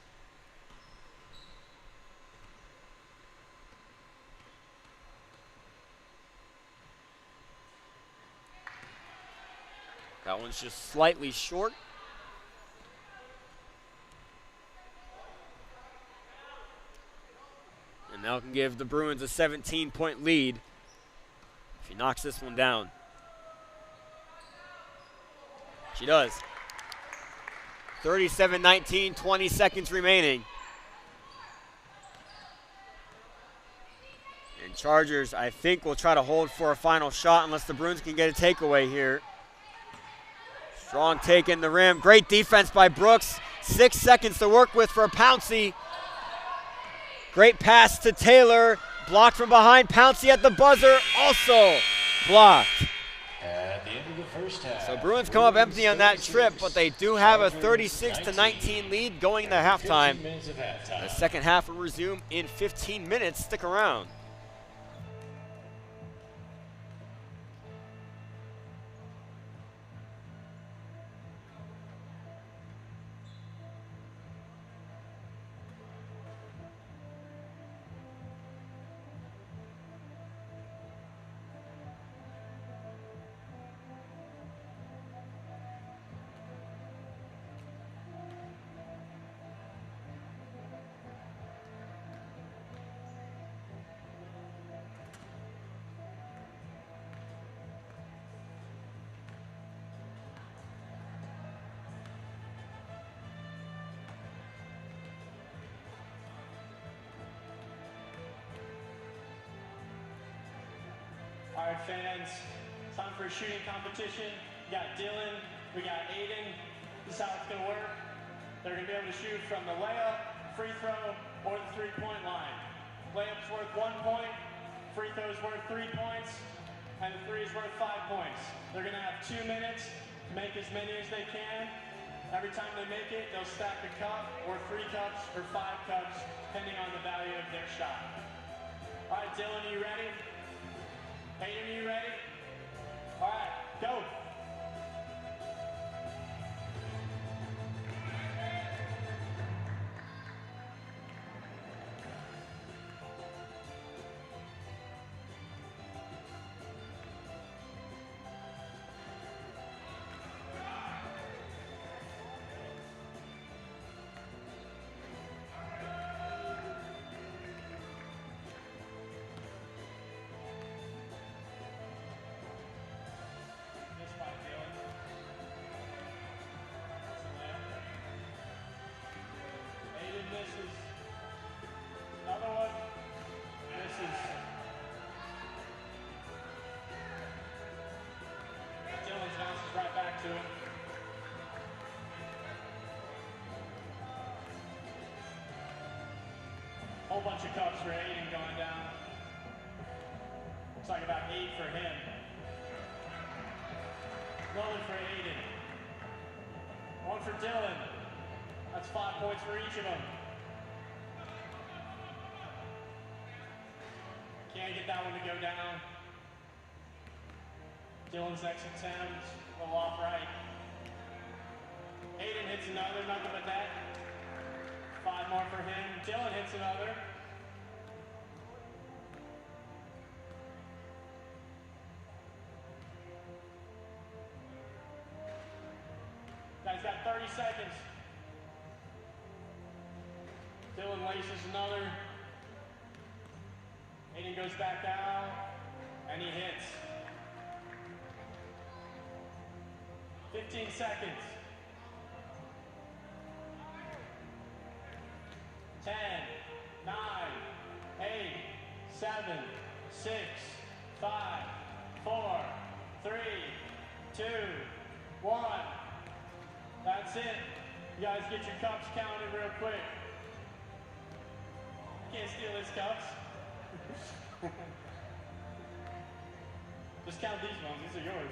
That one's just slightly short. And now can give the Bruins a 17-point lead if he knocks this one down. She does. 37-19, 20 seconds remaining. And Chargers, I think, will try to hold for a final shot unless the Bruins can get a takeaway here. Strong take in the rim. Great defense by Brooks. 6 seconds to work with for Pouncey. Great pass to Taylor. Blocked from behind. Pouncey at the buzzer. Also blocked. At the end of the first half. So Bruins come up empty on that trip, but they do have a 36-19 lead going into halftime. 15 minutes of halftime. The second half will resume in 15 minutes. Stick around. All right, fans, time for a shooting competition. We got Dylan, we got Aiden. This is how it's gonna work. They're gonna be able to shoot from the layup, free throw, or the three-point line. Layup's worth 1 point, free throw's worth 3 points, and the three is worth 5 points. They're gonna have 2 minutes to make as many as they can. Every time they make it, they'll stack a cup, or 3 cups, or 5 cups, depending on the value of their shot. All right, Dylan, are you ready? Hayden, are you ready? All right, go. Misses. Another one. Misses. Dylan bounces right back to it. Whole bunch of cups for Aiden going down. Looks like about 8 for him. Another for Aiden. 1 for Dylan. That's 5 points for each of them. Can't get that one to go down. Dylan's next attempt, a little off right. Aiden hits another, nothing but net. 5 more for him. Dylan hits another. Guy's got 30 seconds. Dylan laces another. Aiden goes back out, and he hits. 15 seconds. 10, 9, 8, 7, 6, 5, 4, 3, 2, 1. That's it. You guys get your cups counted real quick. Can't steal his cups. Just count these ones. These are yours.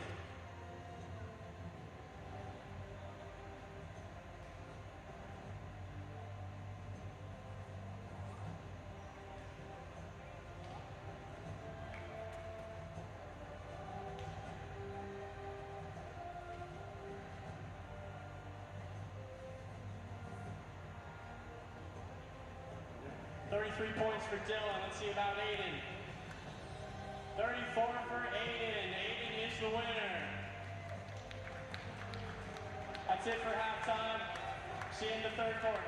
Points for Dylan. Let's see about Aiden. 34 for Aiden. Aiden is the winner. That's it for halftime. See you in the third quarter.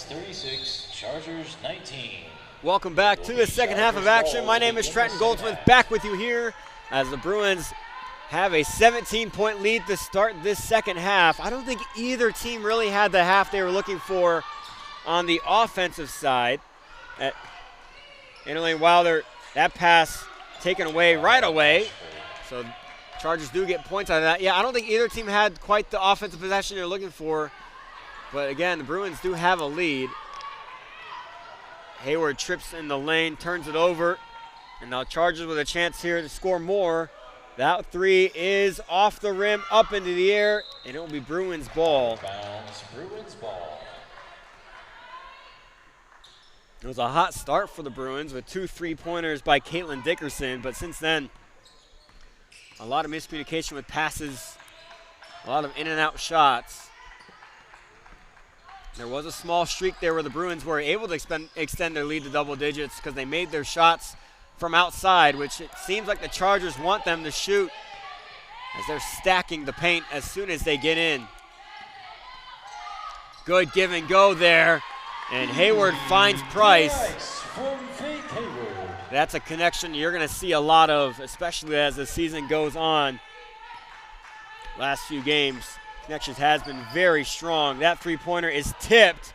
36, Chargers 19. Welcome back to the second half of action. My name is Trenton Goldsmith, back with you here as the Bruins have a 17-point lead to start this second half. I don't think either team really had the half they were looking for on the offensive side. And Wilder, that pass taken away right away. So Chargers do get points out of that. Yeah, I don't think either team had quite the offensive possession they're looking for. But again, the Bruins do have a lead. Hayward trips in the lane, turns it over. And now Chargers with a chance here to score more. That three is off the rim, up into the air, and it will be Bruins ball. Bruins ball. It was a hot start for the Bruins with 2 3-pointers by Caitlin Dickerson, but since then, a lot of miscommunication with passes, a lot of in and out shots. There was a small streak there where the Bruins were able to extend their lead to double digits because they made their shots from outside, which it seems like the Chargers want them to shoot as they're stacking the paint as soon as they get in. Good give and go there, and Hayward finds Price. That's a connection you're going to see a lot of, especially as the season goes on. Last few games, connections has been very strong. That three-pointer is tipped,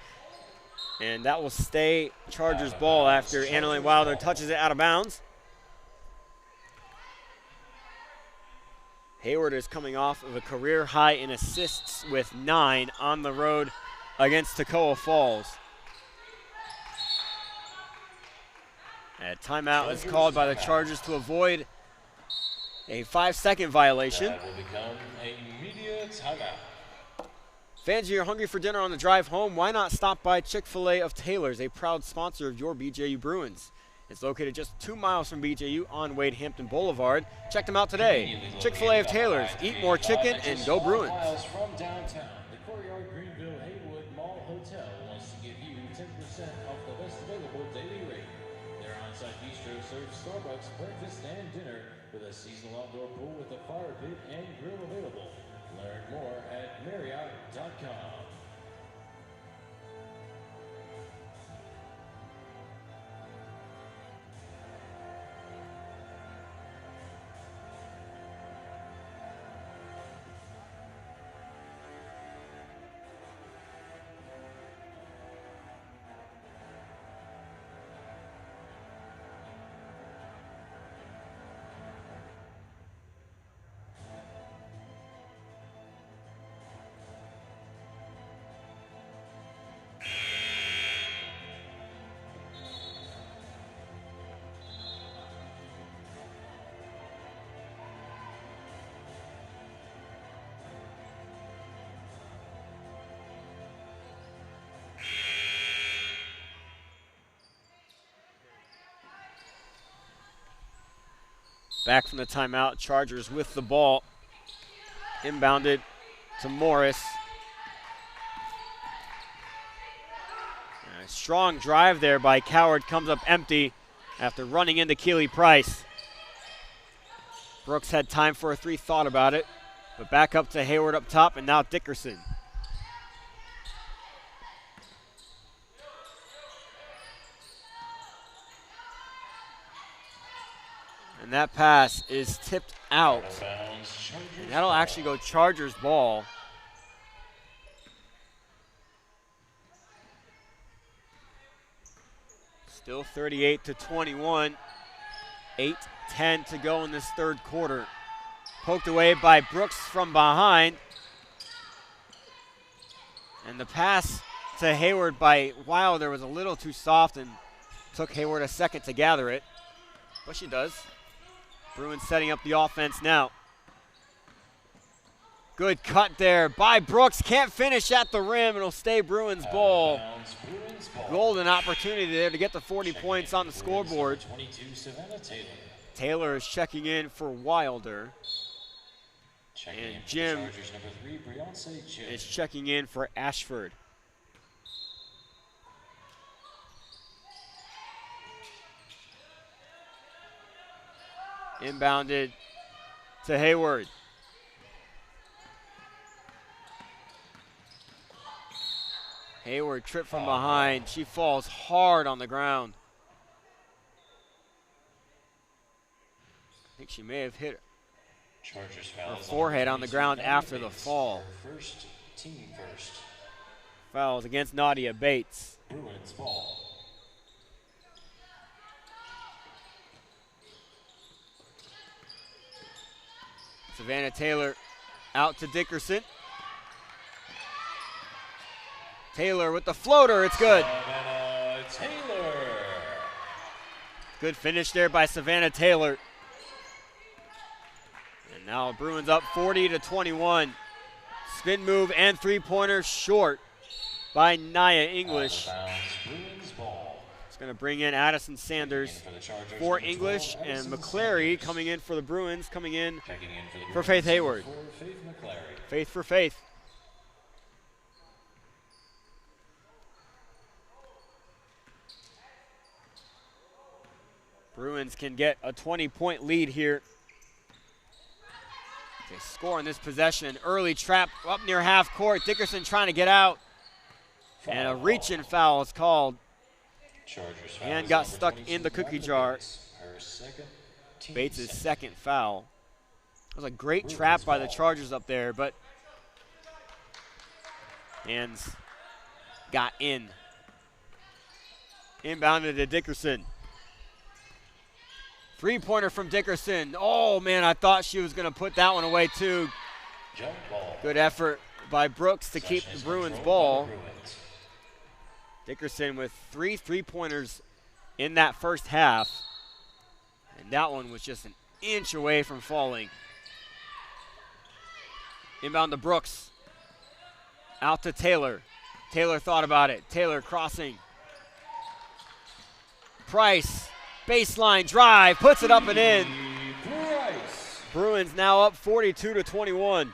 and that will stay Chargers ball after Annalyn Wilder touches it out of bounds. Hayward is coming off of a career high in assists with 9 on the road against Toccoa Falls. A timeout is called by the Chargers to avoid a 5-second violation. That will become a media timeout. Fans, you're hungry for dinner on the drive home? Why not stop by Chick-fil-A of Taylor's, a proud sponsor of your BJU Bruins. It's located just 2 miles from BJU on Wade Hampton Boulevard. Check them out today. Chick-fil-A of Taylor's. Eat more chicken and go Bruins. Miles from downtown, the Courtyard Greenville Haywood Mall Hotel wants to give you 10% off the best available daily rate. Their on-site bistro serves Starbucks breakfast and dinner with a seasonal outdoor pool with a fire pit and grill available. Learn more at Marriott.com. Back from the timeout, Chargers with the ball. Inbounded to Morris. A strong drive there by Coward, comes up empty after running into Keely Price. Brooks had time for a three, thought about it, but back up to Hayward up top, and now Dickerson. And that pass is tipped out. And that'll actually go Chargers ball. Still 38-21. 8:10 to go in this third quarter. Poked away by Brooks from behind. And the pass to Hayward by Wilder was a little too soft and took Hayward a second to gather it. But she does. Bruins setting up the offense now. Good cut there by Brooks. Can't finish at the rim. It'll stay Bruins ball. Golden opportunity there to get the 40 points on the scoreboard. Taylor is checking in for Wilder. And Jim is checking in for Ashford. Inbounded to Hayward. Hayward tripped from behind. She falls hard on the ground. I think she may have hit her forehead on the ground after the fall. Team first. Fouls against Nadia Bates. Bruins ball. Savannah Taylor out to Dickerson. Taylor with the floater, it's good. Savannah Taylor. Good finish there by Savannah Taylor. And now Bruins up 40-21. Spin move and three-pointer short by Nia English. Bruins ball. It's going to bring in Addison Sanders for English, and McClary coming in for the Bruins, coming in for Faith Hayward. Faith for Faith. Bruins can get a 20-point lead here. They score in this possession. Early trap up near half court. Dickerson trying to get out. And a reach-in foul is called. And got stuck in the cookie jar. Bates' second foul. It was a great trap by the Chargers up there, but hands got in. Inbounded to Dickerson. Three-pointer from Dickerson. Oh, man, I thought she was going to put that one away, too. Good effort by Brooks to keep the Bruins ball. Dickerson with three three-pointers in that first half. And that one was just an inch away from falling. Inbound to Brooks. Out to Taylor. Taylor thought about it. Taylor crossing. Price. Baseline drive, puts it up and in. Bruins now up 42-21.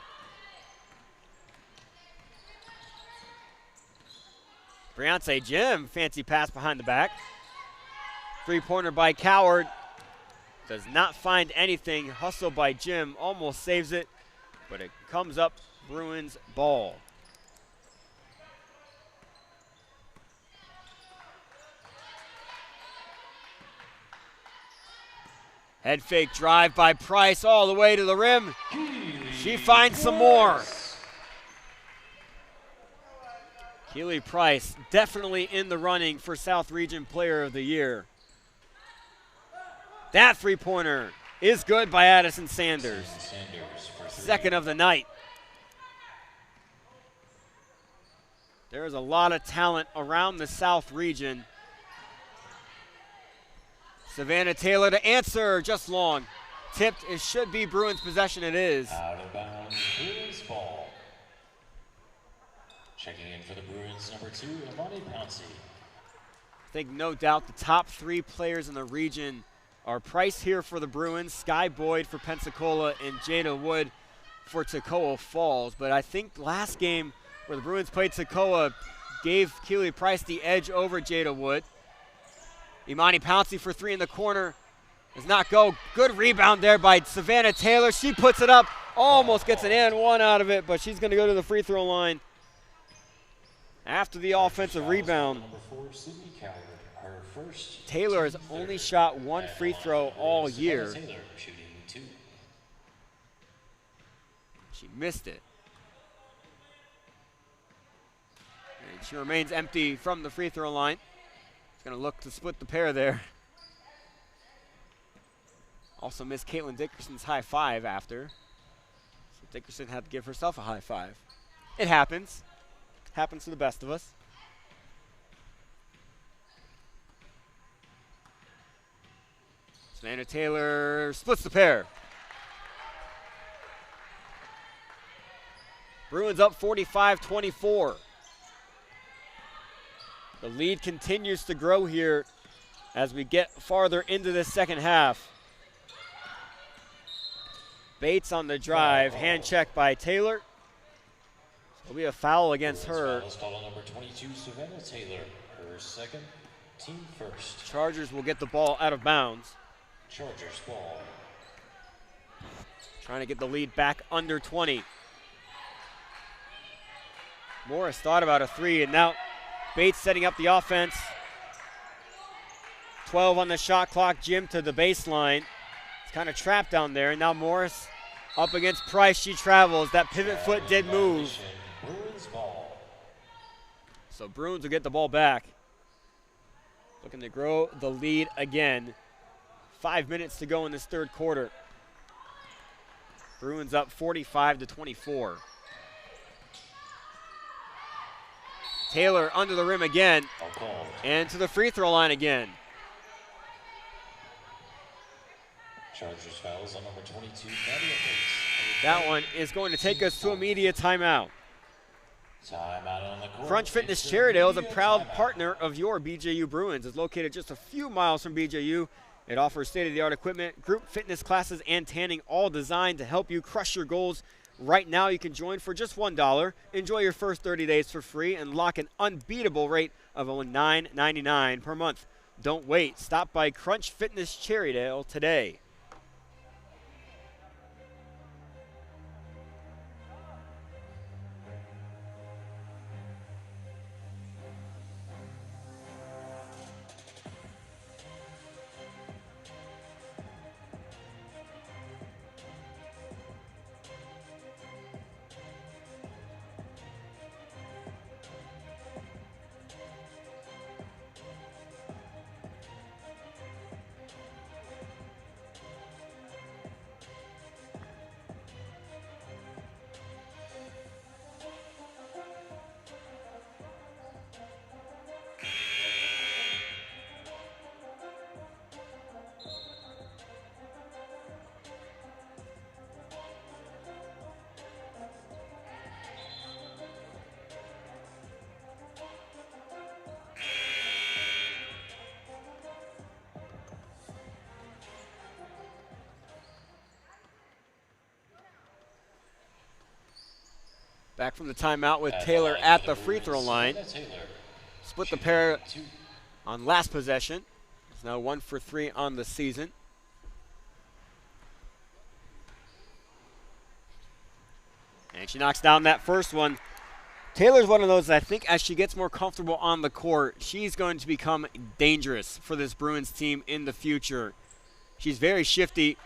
Briance Jim, fancy pass behind the back. Three-pointer by Coward. Does not find anything. Hustle by Jim, almost saves it, but it comes up Bruins ball. Head fake drive by Price all the way to the rim. She finds some more. Keely Price definitely in the running for South Region Player of the Year. That three-pointer is good by Addison Sanders. Second of the night. There is a lot of talent around the South Region. Savannah Taylor to answer, just long. Tipped, it should be Bruins possession, it is. Out of bounds, Bruins ball. Checking in for the Bruins, number 2, Imani Pouncey. I think no doubt the top three players in the region are Price here for the Bruins, Sky Boyd for Pensacola, and Jada Wood for Toccoa Falls. But I think last game where the Bruins played Toccoa gave Keely Price the edge over Jada Wood. Imani Pouncey for three in the corner. Does not go. Good rebound there by Savannah Taylor. She puts it up. Almost gets an and one out of it, but she's going to go to the free throw line after the offensive rebound. Taylor has only shot one free throw all year. She missed it. And she remains empty from the free throw line. Going to look to split the pair there. Also missed Caitlin Dickerson's high five after. So Dickerson had to give herself a high five. It happens. Happens to the best of us. Savannah Taylor splits the pair. Bruins up 45-24. The lead continues to grow here as we get farther into the second half. Bates on the drive, hand check by Taylor. It'll be a foul against her. Number 22, Savannah Taylor, her second, team first. Chargers will get the ball out of bounds. Chargers ball. Trying to get the lead back under 20. Morris thought about a three, and now Bates setting up the offense. 12 on the shot clock. Jim to the baseline. It's kind of trapped down there. Now Morris up against Price. She travels. That pivot foot did move. So Bruins will get the ball back. Looking to grow the lead again. 5 minutes to go in this third quarter. Bruins up 45-24. Taylor under the rim again. And to the free throw line again. Chargers fouls on number 22, Nadia Bates. That one is going to take us to immediate timeout. Timeout on the court. Crunch Fitness Cherrydale is a proud partner of your BJU Bruins. It's located just a few miles from BJU. It offers state-of-the-art equipment, group fitness classes, and tanning, all designed to help you crush your goals. Right now, you can join for just $1. Enjoy your first 30 days for free and lock an unbeatable rate of only $9.99 per month. Don't wait. Stop by Crunch Fitness Cherrydale today. Back from the timeout with Taylor at the free throw line. Split the pair on last possession. It's now 1 for 3 on the season. And she knocks down that first one. Taylor's one of those that I think as she gets more comfortable on the court, she's going to become dangerous for this Bruins team in the future. She's very shifty,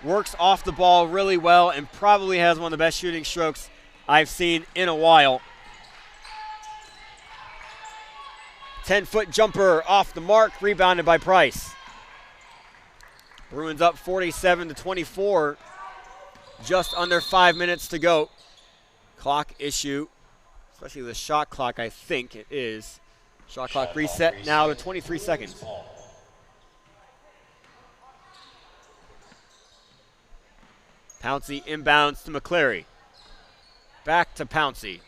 works off the ball really well, and probably has one of the best shooting strokes I've seen in a while. 10-foot jumper off the mark, rebounded by Price. Bruins up 47-24. Just under 5 minutes to go. Clock issue, especially the shot clock, I think it is. Shot clock reset now to 23 seconds. Pouncey inbounds to McCleary. Back to Pouncey.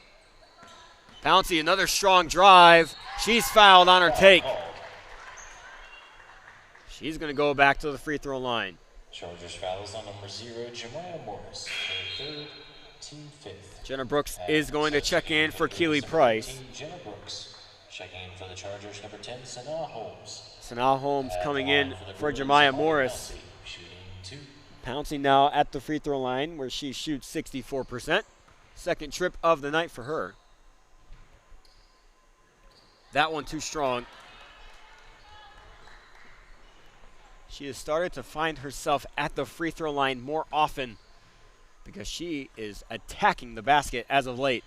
Pouncey, another strong drive. She's fouled on her take. She's going to go back to the free throw line. Chargers fouls on number 0, Jemiah Morris, her third, team fifth. Jenna Brooks is going to check in for Keely Price. Jenna Brooks checking in for the Chargers, number 10, Sanaa Holmes. Sanaa Holmes coming in for Jemiah Morris. Pouncey now at the free throw line where she shoots 64%. Second trip of the night for her. That one too strong. She has started to find herself at the free throw line more often because she is attacking the basket as of late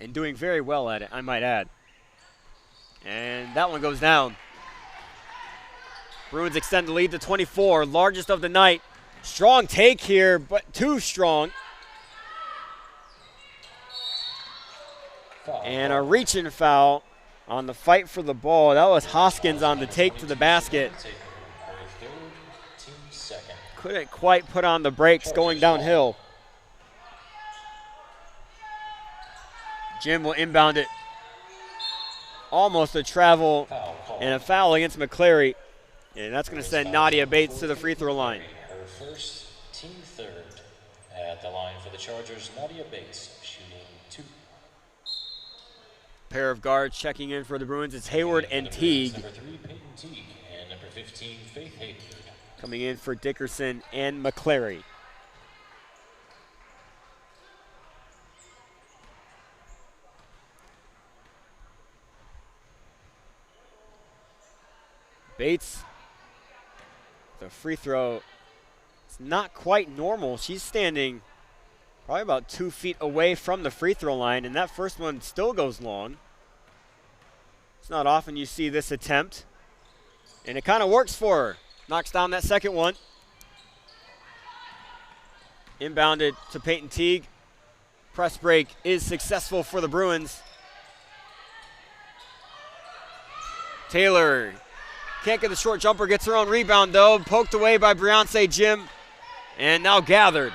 and doing very well at it, I might add. And that one goes down. Bruins extend the lead to 24, largest of the night. Strong take here, but too strong. And a reaching foul on the fight for the ball. That was Hoskins on the take to the basket. Couldn't quite put on the brakes going downhill. Jim will inbound it. Almost a travel and a foul against McCleary. And that's going to send Nadia Bates to the free throw line. Her first, team third. At the line for the Chargers, Nadia Bates, shooting 2. Pair of guards checking in for the Bruins. It's Hayward and Teague. Number 3, Peyton Teague, and number 15, Faith Hayward. Coming in for Dickerson and McCleary. Bates, the free throw, it's not quite normal. She's standing probably about 2 feet away from the free throw line, and that first one still goes long. It's not often you see this attempt, and it kind of works for her. Knocks down that second one. Inbounded to Peyton Teague. Press break is successful for the Bruins. Taylor can't get the short jumper, gets her own rebound though. Poked away by Briance Jim, and now gathered.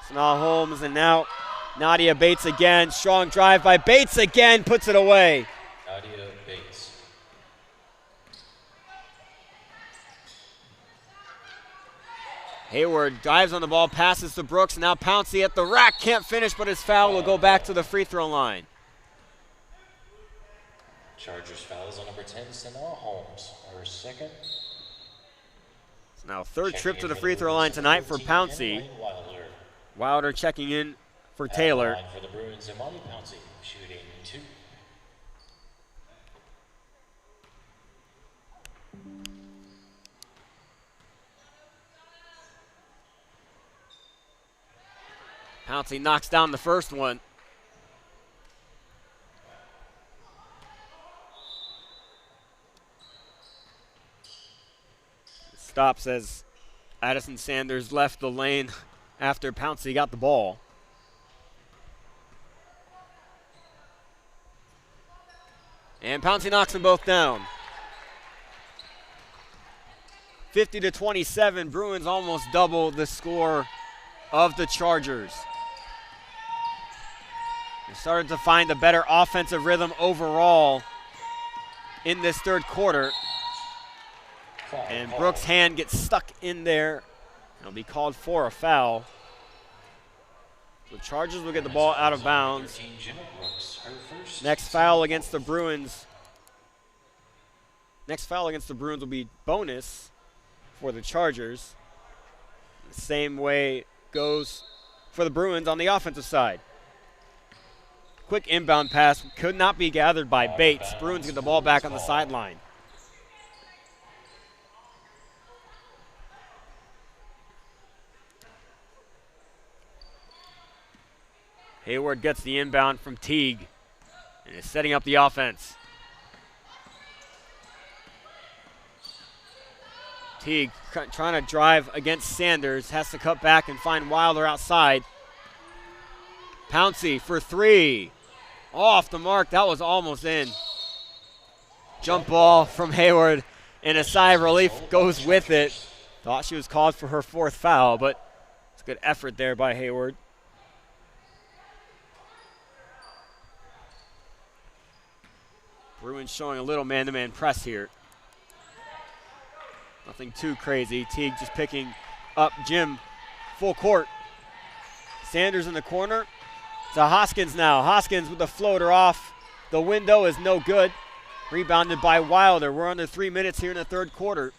So now Holmes, and now Nadia Bates again. Strong drive by Bates again, puts it away. Nadia Bates. Hayward dives on the ball, passes to Brooks. Now Pouncey at the rack, can't finish, but his foul will go back to the free throw line. Chargers fouls on number 10, Sanaa Holmes. Her second. It's now third trip to the free throw line tonight for Pouncey. Wilder checking in for Taylor. For the Bruins, Imani Pouncey shooting 2. Pouncey knocks down the first one. Stops as Addison Sanders left the lane after Pouncey got the ball. And Pouncey knocks them both down. 50-27, Bruins almost double the score of the Chargers. They started to find a better offensive rhythm overall in this third quarter. And Brooks' hand gets stuck in there. It'll be called for a foul. The Chargers will get the ball out of bounds. Next foul against the Bruins. Next foul against the Bruins will be bonus for the Chargers. The same way goes for the Bruins on the offensive side. Quick inbound pass could not be gathered by Bates. Bruins get the ball back on the sideline. Hayward gets the inbound from Teague and is setting up the offense. Teague trying to drive against Sanders, has to cut back and find Wilder outside. Pouncey for 3. Off the mark, that was almost in. Jump ball from Hayward, and a sigh of relief goes with it. Thought she was called for her 4th foul, but it's a good effort there by Hayward. Bruins showing a little man-to-man press here. Nothing too crazy. Teague just picking up Jim full court. Sanders in the corner. To Hoskins now. Hoskins with the floater off. The window is no good. Rebounded by Wilder. We're under 3 minutes here in the third quarter.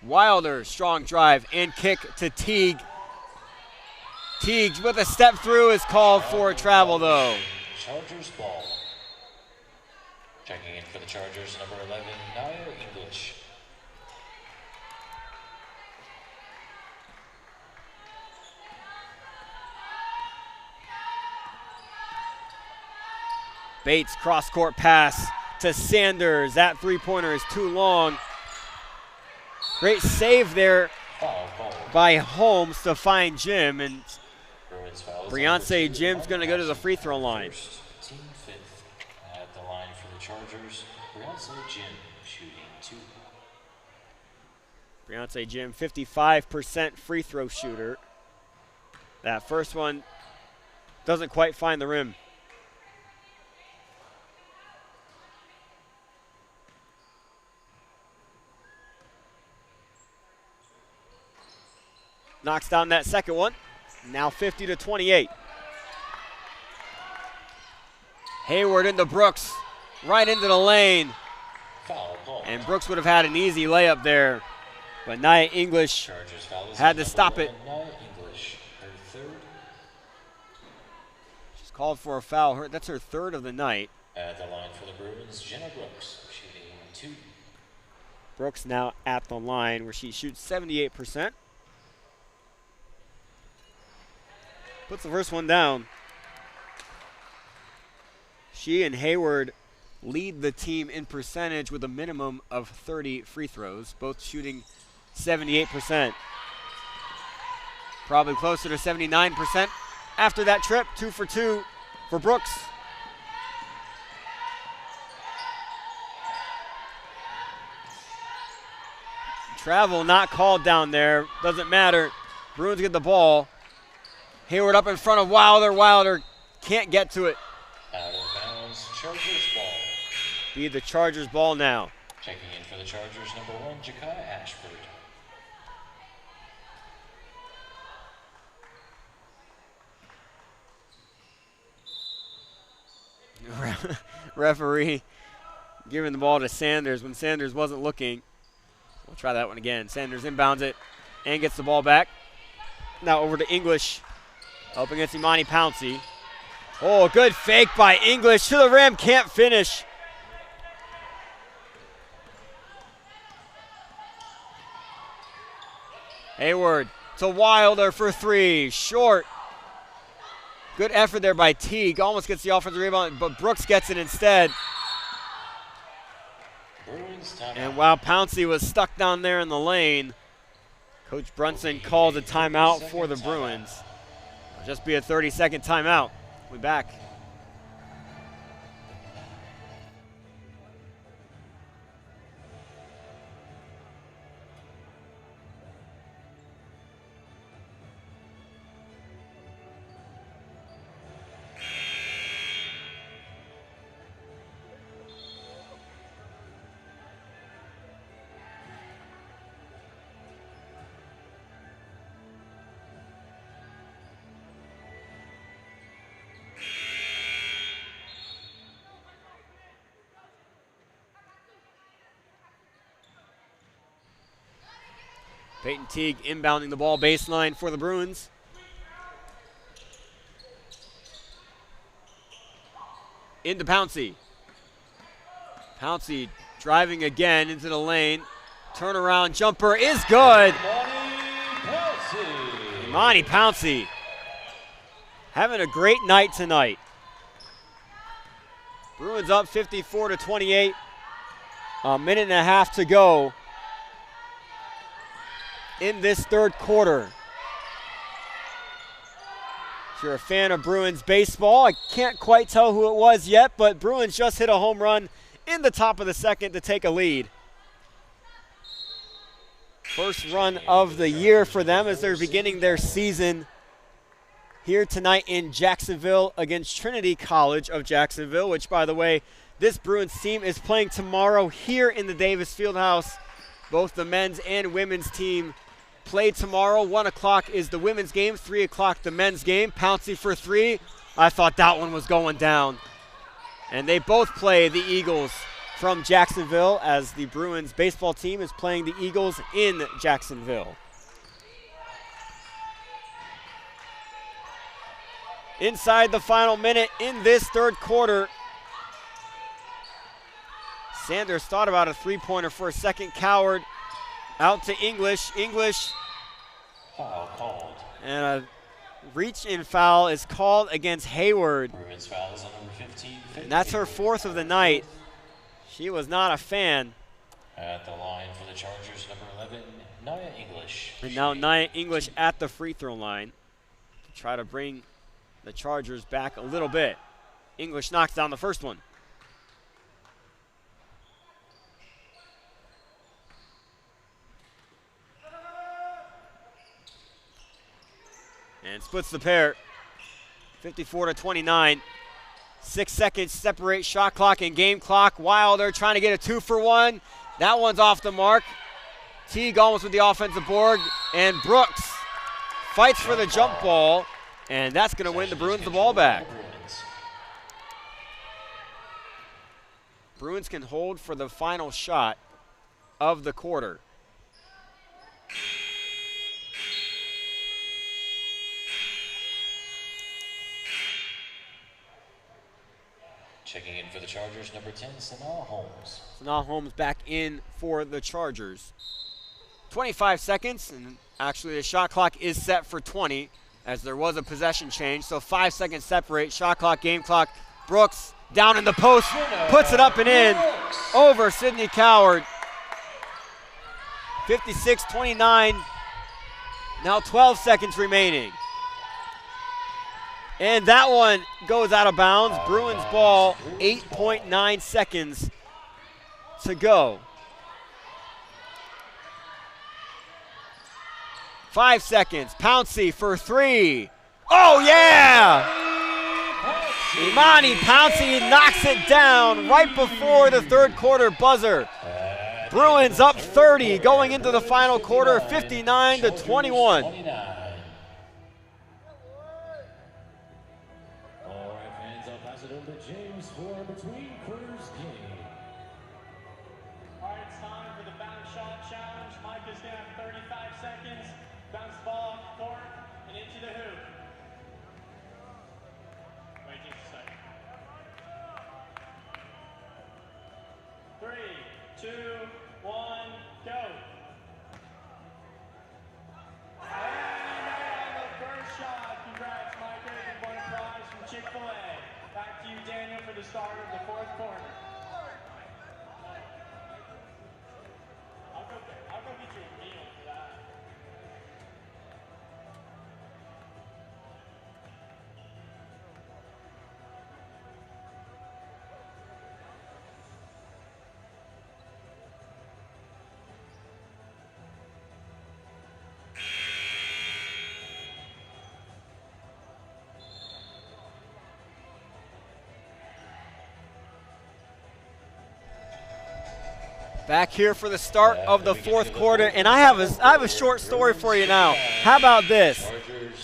Wilder, strong drive and kick to Teague. Teague with a step through is called for a travel though. Chargers ball. Checking in for the Chargers, number 11, Nia English. Bates cross-court pass to Sanders. That three-pointer is too long. Great save there by Holmes to find Jim, and Briance Jim's going to go to the free throw line. Team 5th at the line for the Chargers. Briance Jim shooting 2. Briance Jim, 55% free throw shooter. That first one doesn't quite find the rim. Knocks down that second one. Now 50-28. Hayward into Brooks. Right into the lane. Foul ball. And Brooks would have had an easy layup there. But Nia English Chargers foul is had on to stop number it. 1, Nia English, her third. She's called for a foul. That's her third of the night. At the line for the Bruins, Jenna Brooks, shooting 2. Brooks now at the line where she shoots 78%. Puts the first one down. She and Hayward lead the team in percentage with a minimum of 30 free throws, both shooting 78%. Probably closer to 79% after that trip. 2 for 2 for Brooks. Travel not called down there. Doesn't matter. Bruins get the ball. Hayward up in front of Wilder. Wilder can't get to it. Out of bounds, Chargers ball. Be the Chargers ball now. Checking in for the Chargers, number 1, Jakaya Ashford. Referee giving the ball to Sanders when Sanders wasn't looking. We'll try that one again. Sanders inbounds it and gets the ball back. Now over to English. Up against Imani Pouncey. Oh, good fake by English to the rim. Can't finish. Hayward to Wilder for 3. Short. Good effort there by Teague. Almost gets the offensive rebound, but Brooks gets it instead. And while Pouncey was stuck down there in the lane, Coach Brunson calls a timeout for the Bruins. It'll just be a 30-second timeout. We'll be back. Peyton Teague inbounding the ball baseline for the Bruins. Into Pouncey. Pouncey driving again into the lane. Turnaround jumper is good. Imani Pouncey having a great night tonight. Bruins up 54-28. A minute and a half to go in this third quarter. If you're a fan of Bruins baseball, I can't quite tell who it was yet, but Bruins just hit a home run in the top of the second to take a lead. First run of the year for them as they're beginning their season here tonight in Jacksonville against Trinity College of Jacksonville, which, by the way, this Bruins team is playing tomorrow here in the Davis Fieldhouse. Both the men's and women's team play tomorrow. 1 o'clock is the women's game, 3 o'clock the men's game. Pouncey for 3. I thought that one was going down. And they both play the Eagles from Jacksonville as the Bruins baseball team is playing the Eagles in Jacksonville. Inside the final minute in this third quarter, Sanders thought about a three-pointer for a second. Coward out to English. English. Foul called. And a reach-in foul is called against Hayward. Bruins foul is on number 15. And that's her fourth of the night. She was not a fan. At the line for the Chargers, number 11, Nia English. And now Nia English at the free throw line to try to bring the Chargers back a little bit. English knocks down the first one. And splits the pair, 54-29. 6 seconds separate shot clock and game clock. Wilder trying to get a 2-for-1. That one's off the mark. Teague almost with the offensive board. And Brooks fights for the jump ball. And that's going to win the Bruins the ball back. Bruins can hold for the final shot of the quarter. Checking in for the Chargers, number 10, Sanaa Holmes. Sanaa Holmes back in for the Chargers. 25 seconds, and actually the shot clock is set for 20 as there was a possession change, so 5 seconds separate. Shot clock, game clock. Brooks down in the post, puts it up and in over Sidney Coward. 56-29, now 12 seconds remaining. And that one goes out of bounds. Bruins ball, 8.9 seconds to go. 5 seconds, Pouncey for three. Oh yeah! Imani Pouncey knocks it down right before the third quarter buzzer. Bruins up 30 going into the final quarter, 59-21. All right, fans, I'll pass it over to James for between quarters game. All right, it's time for the bounce shot challenge. Mike is going to have 35 seconds. Bounce the ball off the court and into the hoop. Wait just a second. 3, 2, 1, go. And on the first shot. Congrats, Micah. You won a prize from Chick-fil-A. Back to you, Daniel, for the start of the fourth quarter. I'll go get you a meal for that. Back here for the start of the fourth quarter, and I have a short story for you now. How about this?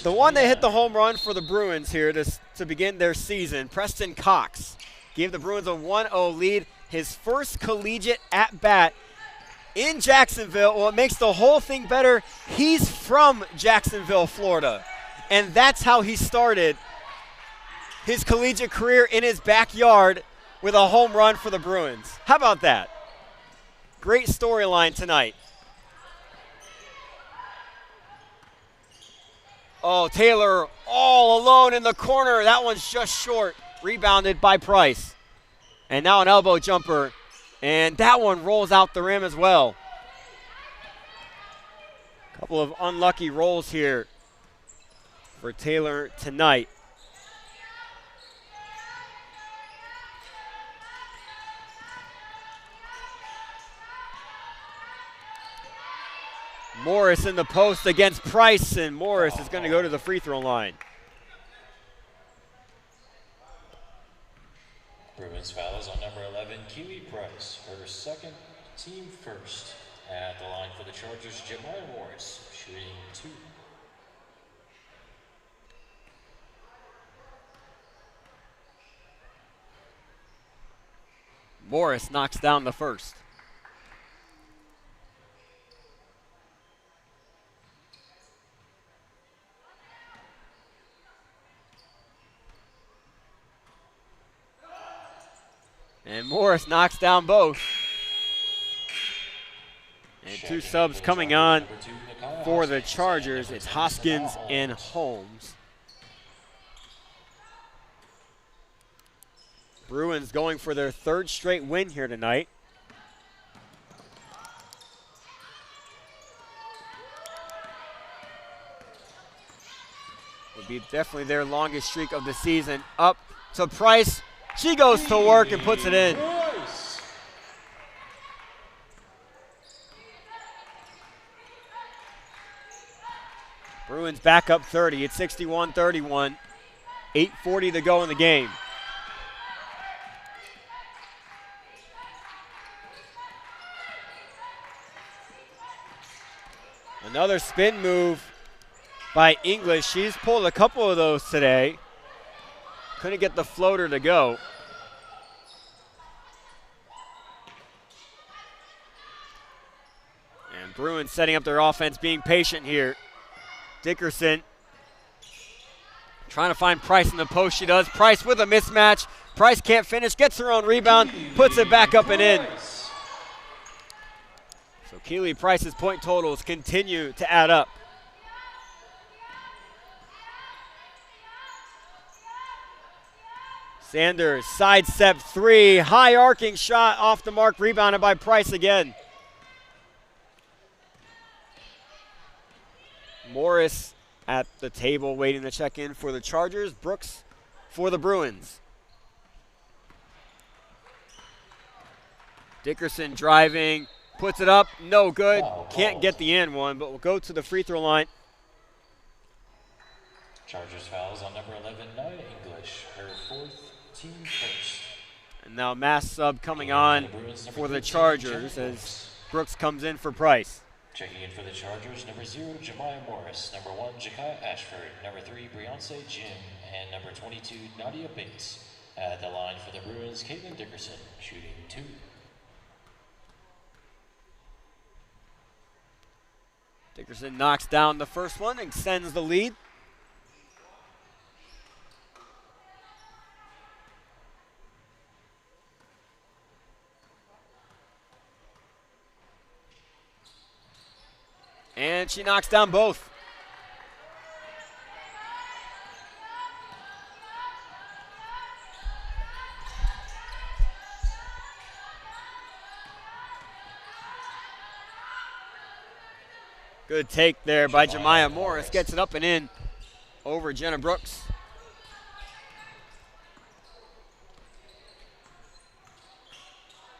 The one that hit the home run for the Bruins here to begin their season, Preston Cox, gave the Bruins a 1-0 lead, his first collegiate at-bat in Jacksonville. Well, it makes the whole thing better. He's from Jacksonville, Florida, and that's how he started his collegiate career, in his backyard with a home run for the Bruins. How about that? Great storyline tonight. Oh, Taylor all alone in the corner. That one's just short. Rebounded by Price. And now an elbow jumper. And that one rolls out the rim as well. Couple of unlucky rolls here for Taylor tonight. Morris in the post against Price, and Morris is going to go to the free throw line. Bruins fouls on number 11, Kiwi Price, her second, team first. At the line for the Chargers, Jemiah Morris, shooting 2. Morris knocks down the first. And Morris knocks down both. And two subs coming on for the Chargers. It's Hoskins and Holmes. Bruins going for their third straight win here tonight. Would be definitely their longest streak of the season. Up to Price. She goes to work and puts it in. Bruins back up 30. It's 61-31. 8:40 to go in the game. Another spin move by English. She's pulled a couple of those today. Couldn't get the floater to go. And Bruins setting up their offense, being patient here. Dickerson Trying to find Price in the post. She does. Price with a mismatch. Price can't finish. Gets her own rebound. Puts it back up and in. So Keely Price's point totals continue to add up. Sanders, sidestep three, high arcing shot off the mark, rebounded by Price again. Morris at the table waiting to check in for the Chargers. Brooks for the Bruins. Dickerson driving, puts it up, no good. Can't get the and one, but will go to the free throw line. Chargers fouls on number 11, Nia English, her fourth, team first. And now mass sub coming on for the Chargers as Brooks comes in for Price. Checking in for the Chargers, number 0, Jemiah Morris, number 1, Jakaya Ashford, number 3, Beyonce Jim, and number 22, Nadia Bates. At the line for the Bruins, Caitlin Dickerson, shooting 2. Dickerson knocks down the first one, extends the lead. And she knocks down both. Good take there by Jemiah Morris. Gets it up and in over Jenna Brooks.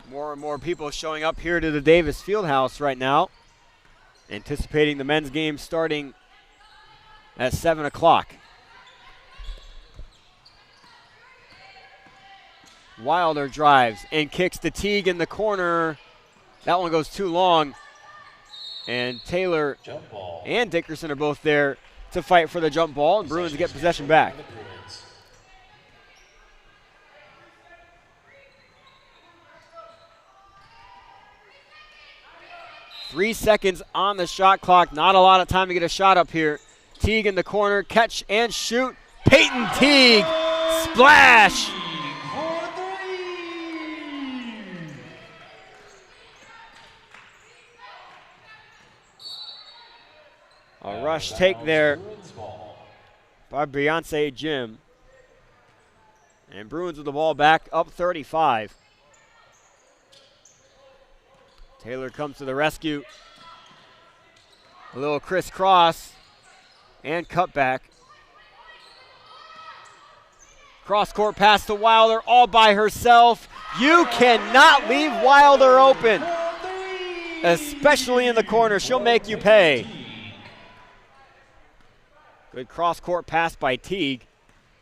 More and more people showing up here to the Davis Fieldhouse right now, anticipating the men's game starting at 7 o'clock. Wilder drives and kicks to Teague in the corner. That one goes too long. And Taylor and Dickerson are both there to fight for the jump ball, and Bruins get possession back. 3 seconds on the shot clock. Not a lot of time to get a shot up here. Teague in the corner, catch and shoot. Peyton Teague, splash! A rush take there by Beyonce Jim. And Bruins with the ball back, up 35. Taylor comes to the rescue. A little crisscross and cutback. Cross-court pass to Wilder all by herself. You cannot leave Wilder open, especially in the corner. She'll make you pay. Good cross-court pass by Teague.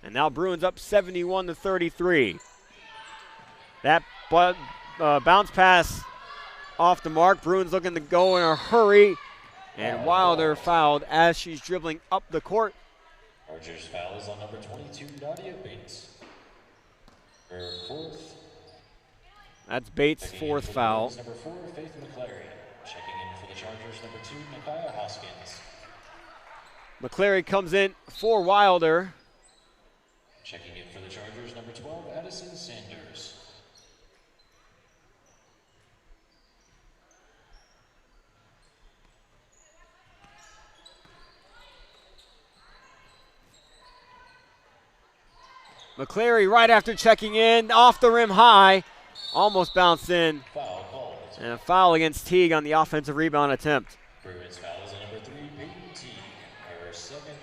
And now Bruins up 71-33. That bounce pass off the mark. Bruins looking to go in a hurry. And Wilder fouled as she's dribbling up the court. Chargers foul is on number 22, Nadia Bates. Her fourth. That's Bates' fourth foul. Number 4, Faith McClary. Checking in for the Chargers, number 2, Micaiah Hoskins. McClary comes in for Wilder. Checking in for the Chargers, number 12, Addison Sanders. McClary right after checking in, off the rim high, almost bounced in. Foul called. And a foul against Teague on the offensive rebound attempt. Bruins foul is on number 3, Peyton Teague. Her second,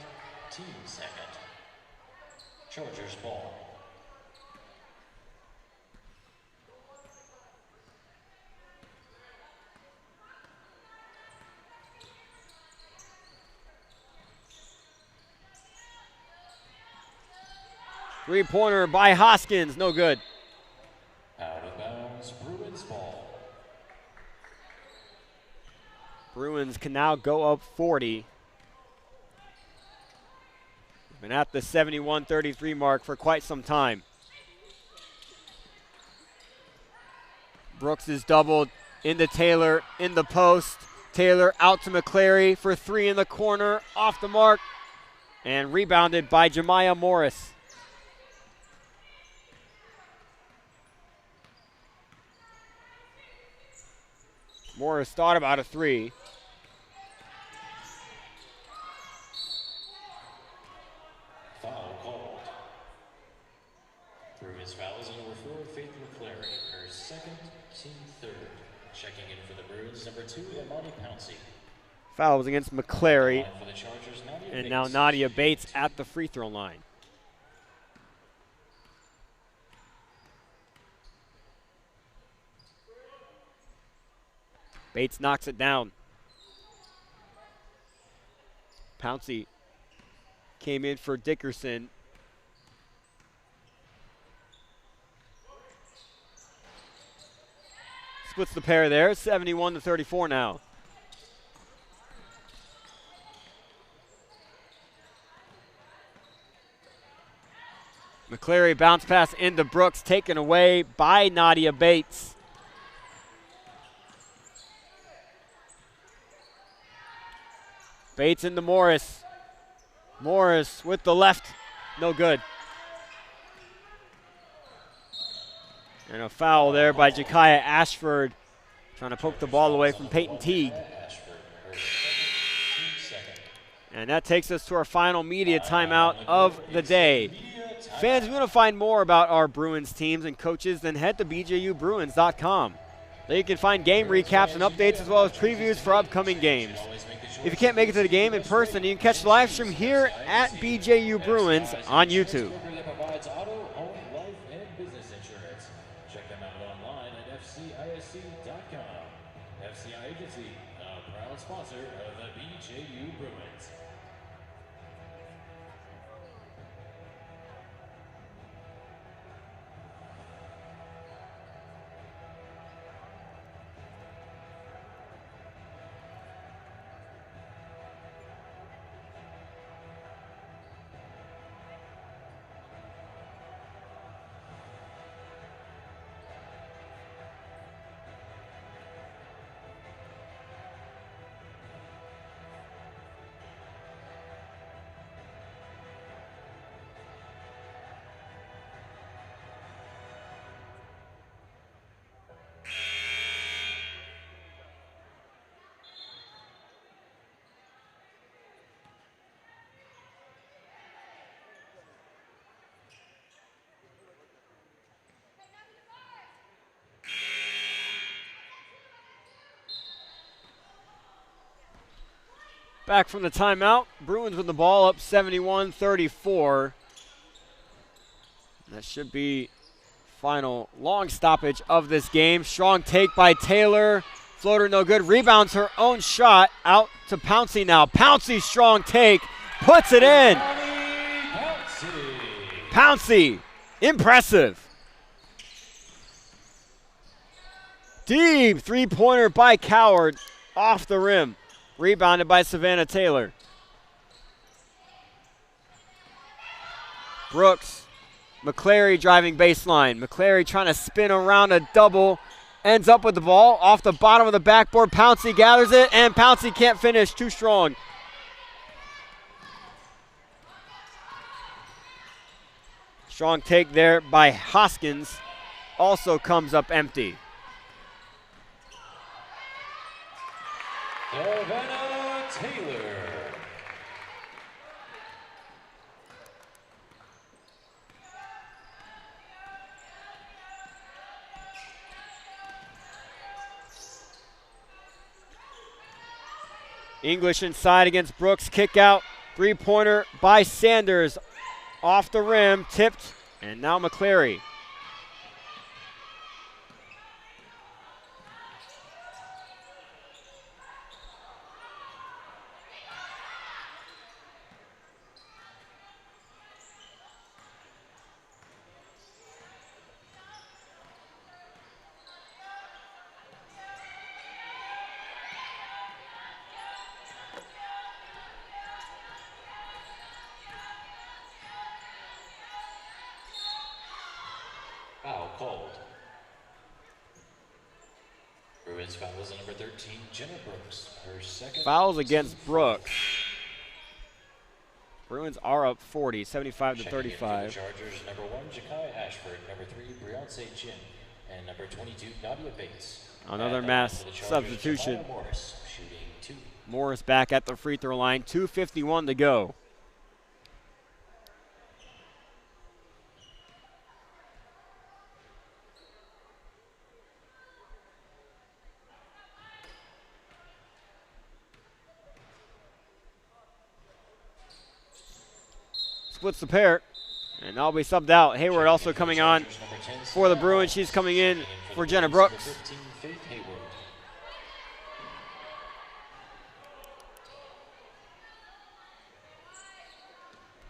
team second. Chargers ball. Three-pointer by Hoskins, no good. Out of bounds, Bruins ball. Bruins can now go up 40. Been at the 71-33 mark for quite some time. Brooks is doubled into Taylor in the post. Taylor out to McClary for 3 in the corner, off the mark. and rebounded by Jemiah Morris. Morris thought about a three. Foul called. Bruins fouls on number 4, Faith McClary, her second, team third. Checking in for the Bruins, number 2, Imani Pouncey. Foul was against McClary. For the Chargers, Nadia And Bates. now Nadia Bates at the free throw line. Bates knocks it down. Pouncey came in for Dickerson. Splits the pair there, 71-34 now. McClary bounce pass into Brooks, taken away by Nadia Bates. Bates into Morris. Morris with the left, no good. And a foul there by Jakaya Ashford, trying to poke the ball away from Peyton Teague. And that takes us to our final media timeout of the day. Fans, if you want to find more about our Bruins teams and coaches, then head to bjubruins.com. There you can find game recaps and updates as well as previews for upcoming games. If you can't make it to the game in person, you can catch the live stream here at BJU Bruins on YouTube. That provides auto, home, life, and business insurance. Check them out online at fcisc.com. FCI Agency, a proud sponsor of the BJU Bruins. Back from the timeout, Bruins with the ball up 71-34. That should be final long stoppage of this game. Strong take by Taylor. Floater no good. Rebounds her own shot out to Pouncey now. Pouncey strong take. Puts it in. Pouncey. Impressive. Deep three-pointer by Coward. Off the rim. Rebounded by Savannah Taylor. Brooks. McClary driving baseline. McClary trying to spin around a double. Ends up with the ball off the bottom of the backboard. Pouncey gathers it, and Pouncey can't finish. Too strong. Strong take there by Hoskins. Also comes up empty. Savannah Taylor. English inside against Brooks. Kick out. Three-pointer by Sanders. Off the rim. Tipped. And now McClary. Foul called. Bruins fouls on number 13, Jenna Brooks. Her second. Fouls against Brooks. Bruins are up 40, 75 to Checking in for 35. the Chargers, number 1, Ja'Kai Ashford, number 3, Beyonce Jin, and number 22, Nadia Bates. Another At the mass line for the Chargers, substitution. Jemiah Morris, shooting 2. Morris back at the free throw line, 2:51 to go. Splits the pair, and I'll be subbed out. Hayward also coming on for the Bruins. She's coming in for Jenna Brooks. 15, Faith Hayward.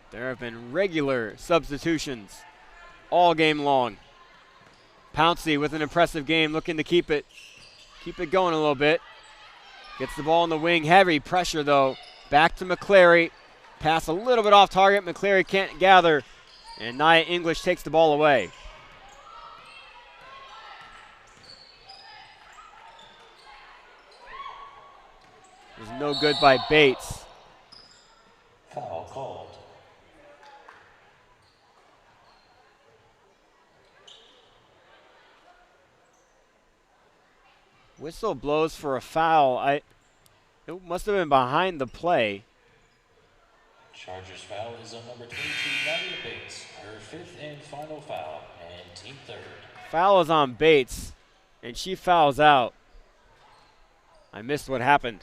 There have been regular substitutions all game long. Pouncey with an impressive game, looking to keep it going a little bit. Gets the ball in the wing, heavy pressure though. Back to McClary. Pass a little bit off target. McClary can't gather, and Nia English takes the ball away. It was no good by Bates. Foul called. Whistle blows for a foul. It must have been behind the play. Chargers foul is on number 22, Nadia Bates, her 5th and final foul, and team 3rd. Foul is on Bates, and she fouls out. I missed what happened.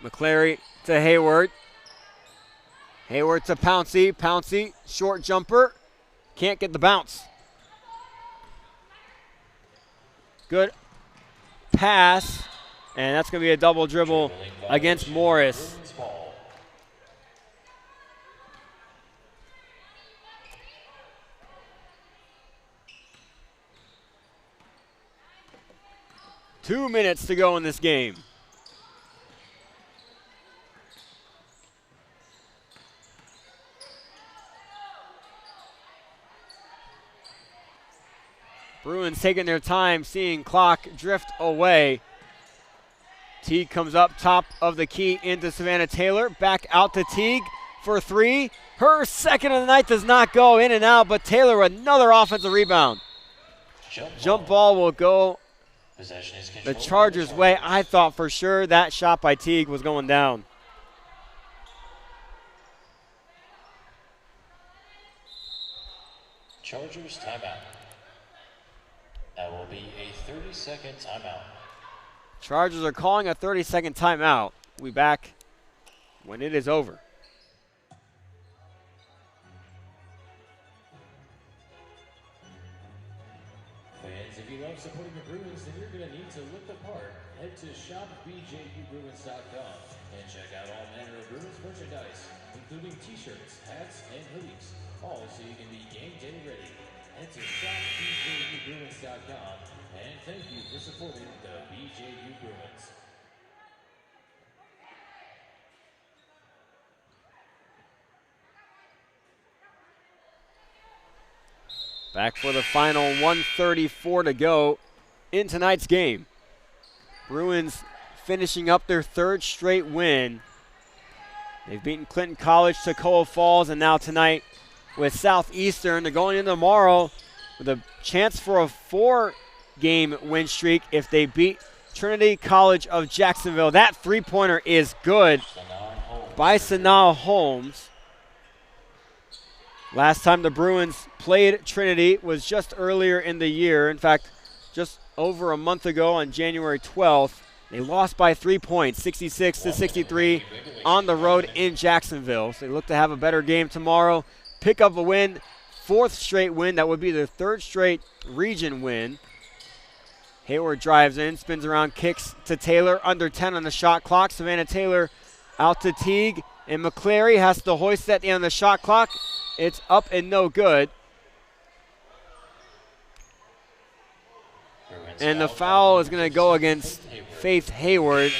McClary to Hayward. Hayward to Pouncey. Pouncey, short jumper. Can't get the bounce. Good pass. And that's going to be a double dribble against Morris. Bruins ball. Two minutes to go in this game. Bruins taking their time, seeing clock drift away. Teague comes up top of the key into Savannah Taylor. Back out to Teague for 3. Her second of the night does not go, in and out, but Taylor with another offensive rebound. Jump ball will go the Chargers' way. I thought for sure that shot by Teague was going down. Chargers timeout. That will be a 30-second timeout. Chargers are calling a 30-second timeout. We'll be back when it is over. Fans, if you love supporting the Bruins, then you're going to need to look the part. Head to shopbjubruins.com and check out all manner of Bruins merchandise, including t-shirts, hats, and hoodies, all so you can be game day ready. Head to shopbjubruins.com and thank you for supporting the BJU Bruins. Back for the final 1:34 to go in tonight's game. Bruins finishing up their 3rd straight win. They've beaten Clinton College, Toccoa Falls, and now tonight with Southeastern. They're going into tomorrow with a chance for a 4-game win streak if they beat Trinity College of Jacksonville. That three-pointer is good by Sanaa Holmes. Last time the Bruins played Trinity was just earlier in the year. In fact, just over a month ago on January 12th. They lost by 3 points, 66-63 on the road in Jacksonville. So they look to have a better game tomorrow, pick up a win, 4th straight win. That would be their 3rd straight region win. Hayward drives in, spins around, kicks to Taylor, under 10 on the shot clock. Savannah Taylor out to Teague, and McClary has to hoist that on the shot clock. It's up and no good. And the foul is going to go against Faith Hayward,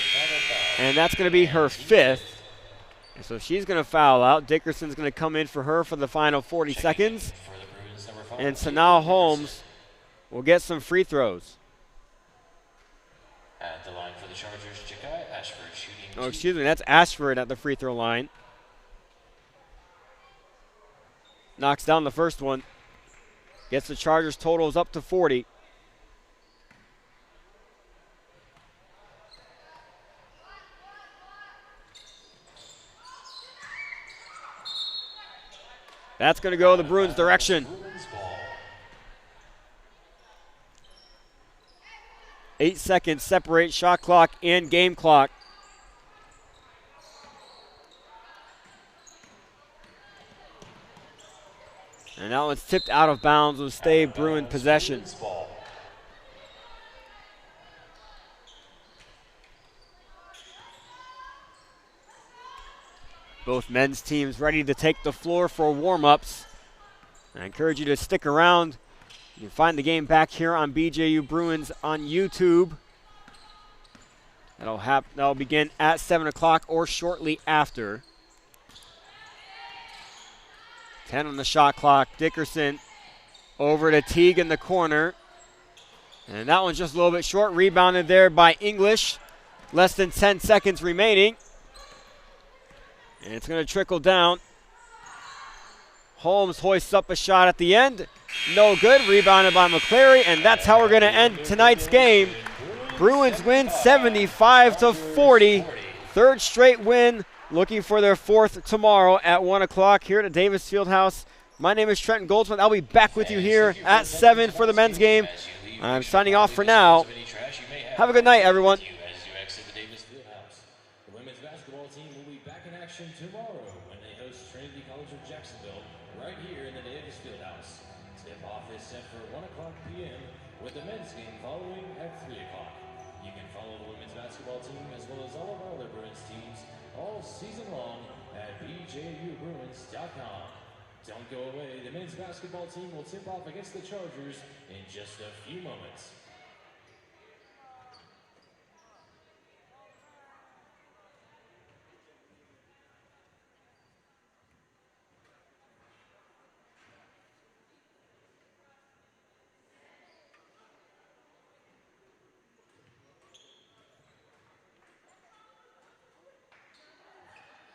and that's going to be her 5th. So she's going to foul out. Dickerson's going to come in for her for the final 40 seconds. For the Bruins, number 5, And Sanaa Holmes will get some free throws. At the line for the Chargers, Ja'Kai Ashford shooting. Oh, excuse me, that's Ashford at the free throw line. Knocks down the first one. Gets the Chargers totals up to 40. That's going to go the Bruins' direction. 8 seconds separate shot clock and game clock. And that one's tipped out of bounds, will stay Bruin possession. Both men's teams ready to take the floor for warm-ups. I encourage you to stick around. You can find the game back here on BJU Bruins on YouTube. That'll begin at 7 o'clock or shortly after. 10 on the shot clock. Dickerson over to Teague in the corner. And that one's just a little bit short. Rebounded there by English. Less than 10 seconds remaining. And it's going to trickle down. Holmes hoists up a shot at the end. No good. Rebounded by McCleary. And that's how we're going to end tonight's game. Bruins win 75-40. Third straight win. Looking for their fourth tomorrow at 1 o'clock here at Davis Fieldhouse. My name is Trenton Goldsmith. I'll be back with you here at 7 for the men's game. I'm signing off for now. Have a good night, everyone. The women's basketball team will be back in action tomorrow when they host Trinity College of Jacksonville right here in the Davis Fieldhouse. Tip-off is set for 1 o'clock p.m. with the men's game following at 3 o'clock. You can follow the women's basketball team as well as all of our other Bruins teams all season long at bjubruins.com. Don't go away. The men's basketball team will tip off against the Chargers in just a few moments.